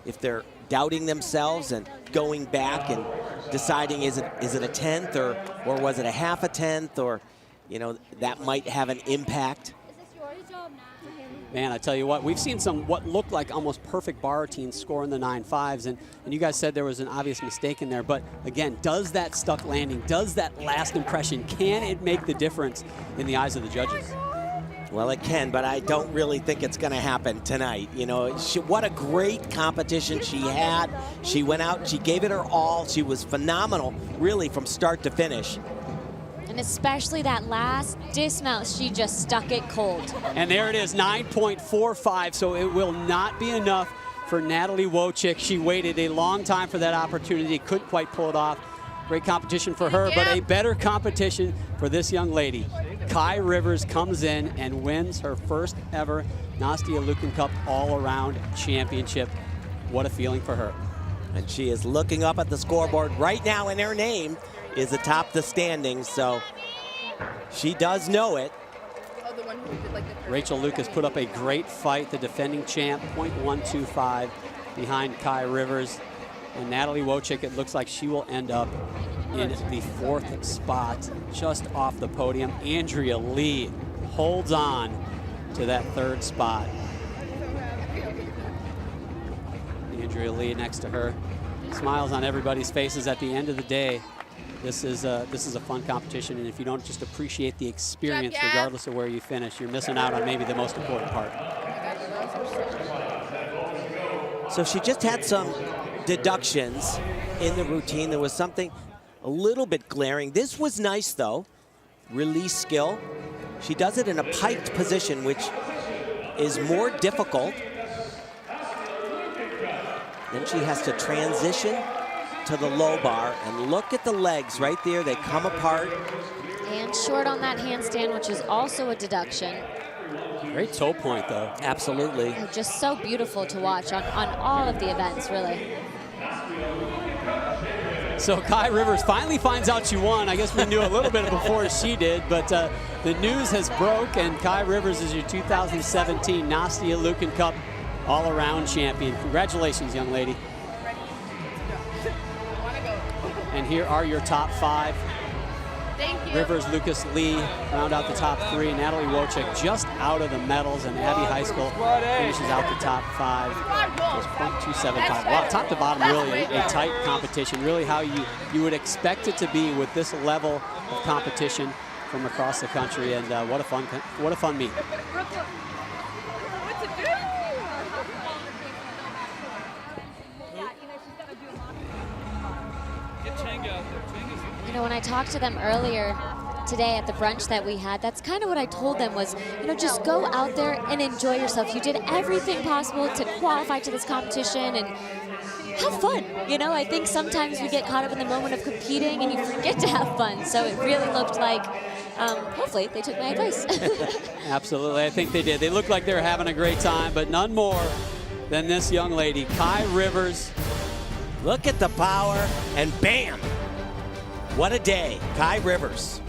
if they're doubting themselves and going back and deciding, is it a tenth or was it a half a tenth, or, you know, that might have an impact. Man, I tell you what, we've seen some what looked like almost perfect bar routines score in the 9.5s, and you guys said there was an obvious mistake in there, but again, does that stuck landing, does that last impression, can it make the difference in the eyes of the judges? Well, it can, but I don't really think it's going to happen tonight. You know, what a great competition she had. She went out, she gave it her all. She was phenomenal, really, from start to finish. And especially that last dismount, she just stuck it cold. And there it is, 9.45, so it will not be enough for Natalie Wojcik. She waited a long time for that opportunity, couldn't quite pull it off. Great competition for her, but a better competition for this young lady. Kai Rivers comes in and wins her first ever Nastia Liukin Cup all-around championship. What a feeling for her. And she is looking up at the scoreboard right now, and her name is atop the standings, so she does know it. Rachel Lucas put up a great fight, the defending champ, .125 behind Kai Rivers. And Natalie Wojcik, it looks like she will end up in the 4th spot, just off the podium. Andrea Lee holds on to that 3rd spot. Andrea Lee next to her. Smiles on everybody's faces. At the end of the day, this is a fun competition, and if you don't just appreciate the experience, regardless of where you finish, you're missing out on maybe the most important part. So she just had some deductions in the routine. There was something a little bit glaring. This was nice, though. Release skill. She does it in a piked position, which is more difficult. Then she has to transition to the low bar, and look at the legs right there. They come apart. And short on that handstand, which is also a deduction. Great toe point, though. Absolutely. Just so beautiful to watch on all of the events, really. So Kai Rivers finally finds out she won. I guess we knew a little bit before she did, but the news has broke, and Kai Rivers is your 2017 Nastia Liukin Cup all-around champion. Congratulations, young lady. And here are your top 5. Thank you. Rivers, Lucas, Lee round out the top 3. Natalie Wojcik just out of the medals, and Abbey High School finishes out the top 5. Just .275. Wow, top to bottom, really a tight competition. Really how you would expect it to be with this level of competition from across the country, and what a fun meet. You know, when I talked to them earlier today at the brunch that we had, that's kind of what I told them was, you know, just go out there and enjoy yourself. You did everything possible to qualify to this competition and have fun. You know, I think sometimes we get caught up in the moment of competing and you forget to have fun. So it really looked like, hopefully, they took my advice. Absolutely, I think they did. They looked like they were having a great time, but none more than this young lady, Kai Rivers. Look at the power, and bam! What a day, Kai Rivers.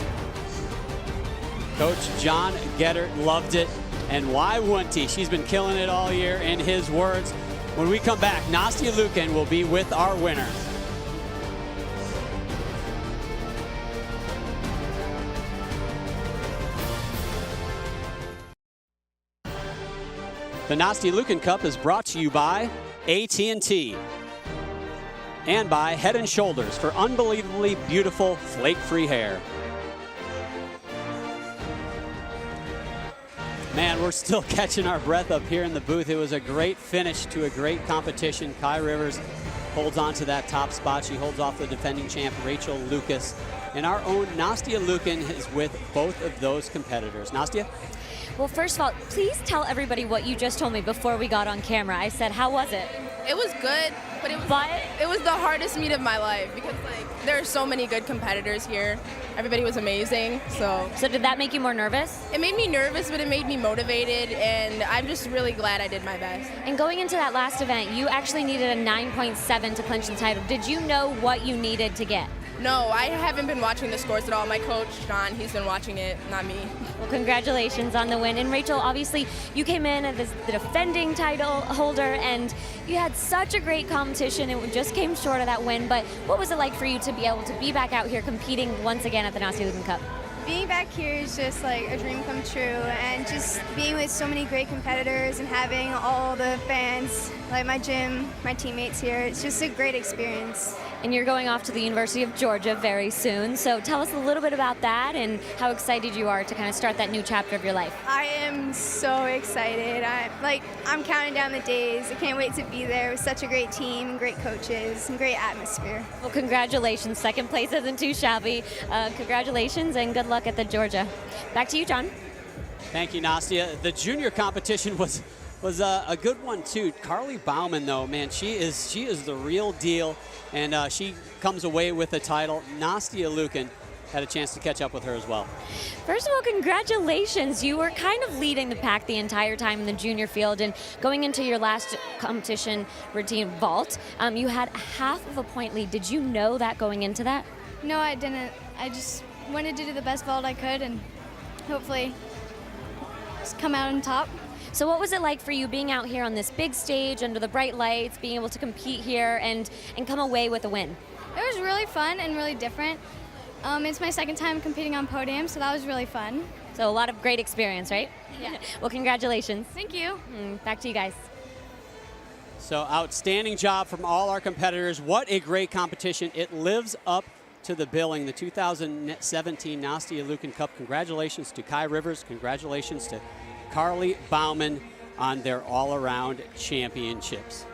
Coach John Geddert loved it, and why wouldn't he? She's been killing it all year, in his words. When we come back, Nastia Liukin will be with our winner. The Nastia Liukin Cup is brought to you by AT&T and by Head & Shoulders for unbelievably beautiful flake-free hair. Man, we're still catching our breath up here in the booth. It was a great finish to a great competition. Kai Rivers holds on to that top spot. She holds off the defending champ, Rachel Lucas. And our own Nastia Liukin is with both of those competitors. Nastia? Well, first of all, please tell everybody what you just told me before we got on camera. I said, how was it? It was good, but it was the hardest meet of my life because there are so many good competitors here. Everybody was amazing. So did that make you more nervous? It made me nervous, but it made me motivated, and I'm just really glad I did my best. And going into that last event, you actually needed a 9.7 to clinch the title. Did you know what you needed to get? No, I haven't been watching the scores at all. My coach, John, he's been watching it, not me. Well, congratulations on the win. And Rachel, obviously, you came in as the defending title holder, and you had such a great competition. It just came short of that win. But what was it like for you to be able to be back out here competing once again at the Nastia Liukin Cup? Being back here is just like a dream come true, and just being with so many great competitors and having all the fans, like my gym, my teammates here, it's just a great experience. And you're going off to the University of Georgia very soon, so tell us a little bit about that and how excited you are to kind of start that new chapter of your life. I am so excited. I'm counting down the days. I can't wait to be there with such a great team and great coaches and great atmosphere. Well, congratulations. Second place isn't too shabby. Congratulations and good luck at the Georgia. Back to you, John. Thank you, Nastia. The junior competition was a good one too. Carly Bauman, though, man, she is the real deal, and she comes away with the title. Nastia Liukin had a chance to catch up with her as well. First of all, congratulations. You were kind of leading the pack the entire time in the junior field, and going into your last competition routine, vault, you had half of a point lead. Did you know that going into that? No, I didn't. I just wanted to do the best vault I could and hopefully just come out on top. So what was it like for you being out here on this big stage under the bright lights, being able to compete here and come away with a win? It was really fun and really different. It's my second time competing on podium, so that was really fun. So a lot of great experience, right? Yeah. Well, congratulations. Thank you. Back to you guys. So outstanding job from all our competitors. What a great competition. It lives up to the billing. The 2017 Nastia Liukin Cup. Congratulations to Kai Rivers. Congratulations to Carly Bauman on their all-around championships.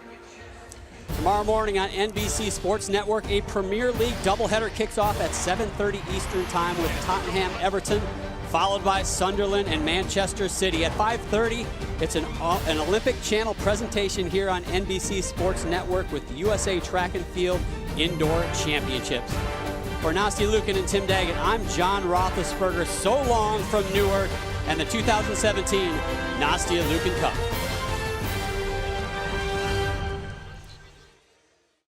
Tomorrow morning on NBC Sports Network, a Premier League doubleheader kicks off at 7:30 Eastern Time with Tottenham Everton, followed by Sunderland and Manchester City. At 5:30, it's an Olympic Channel presentation here on NBC Sports Network with the USA Track and Field Indoor Championships. For Nastia Liukin and Tim Daggett, I'm John Roethlisberger. So long from Newark and the 2017 Nastia Liukin Cup.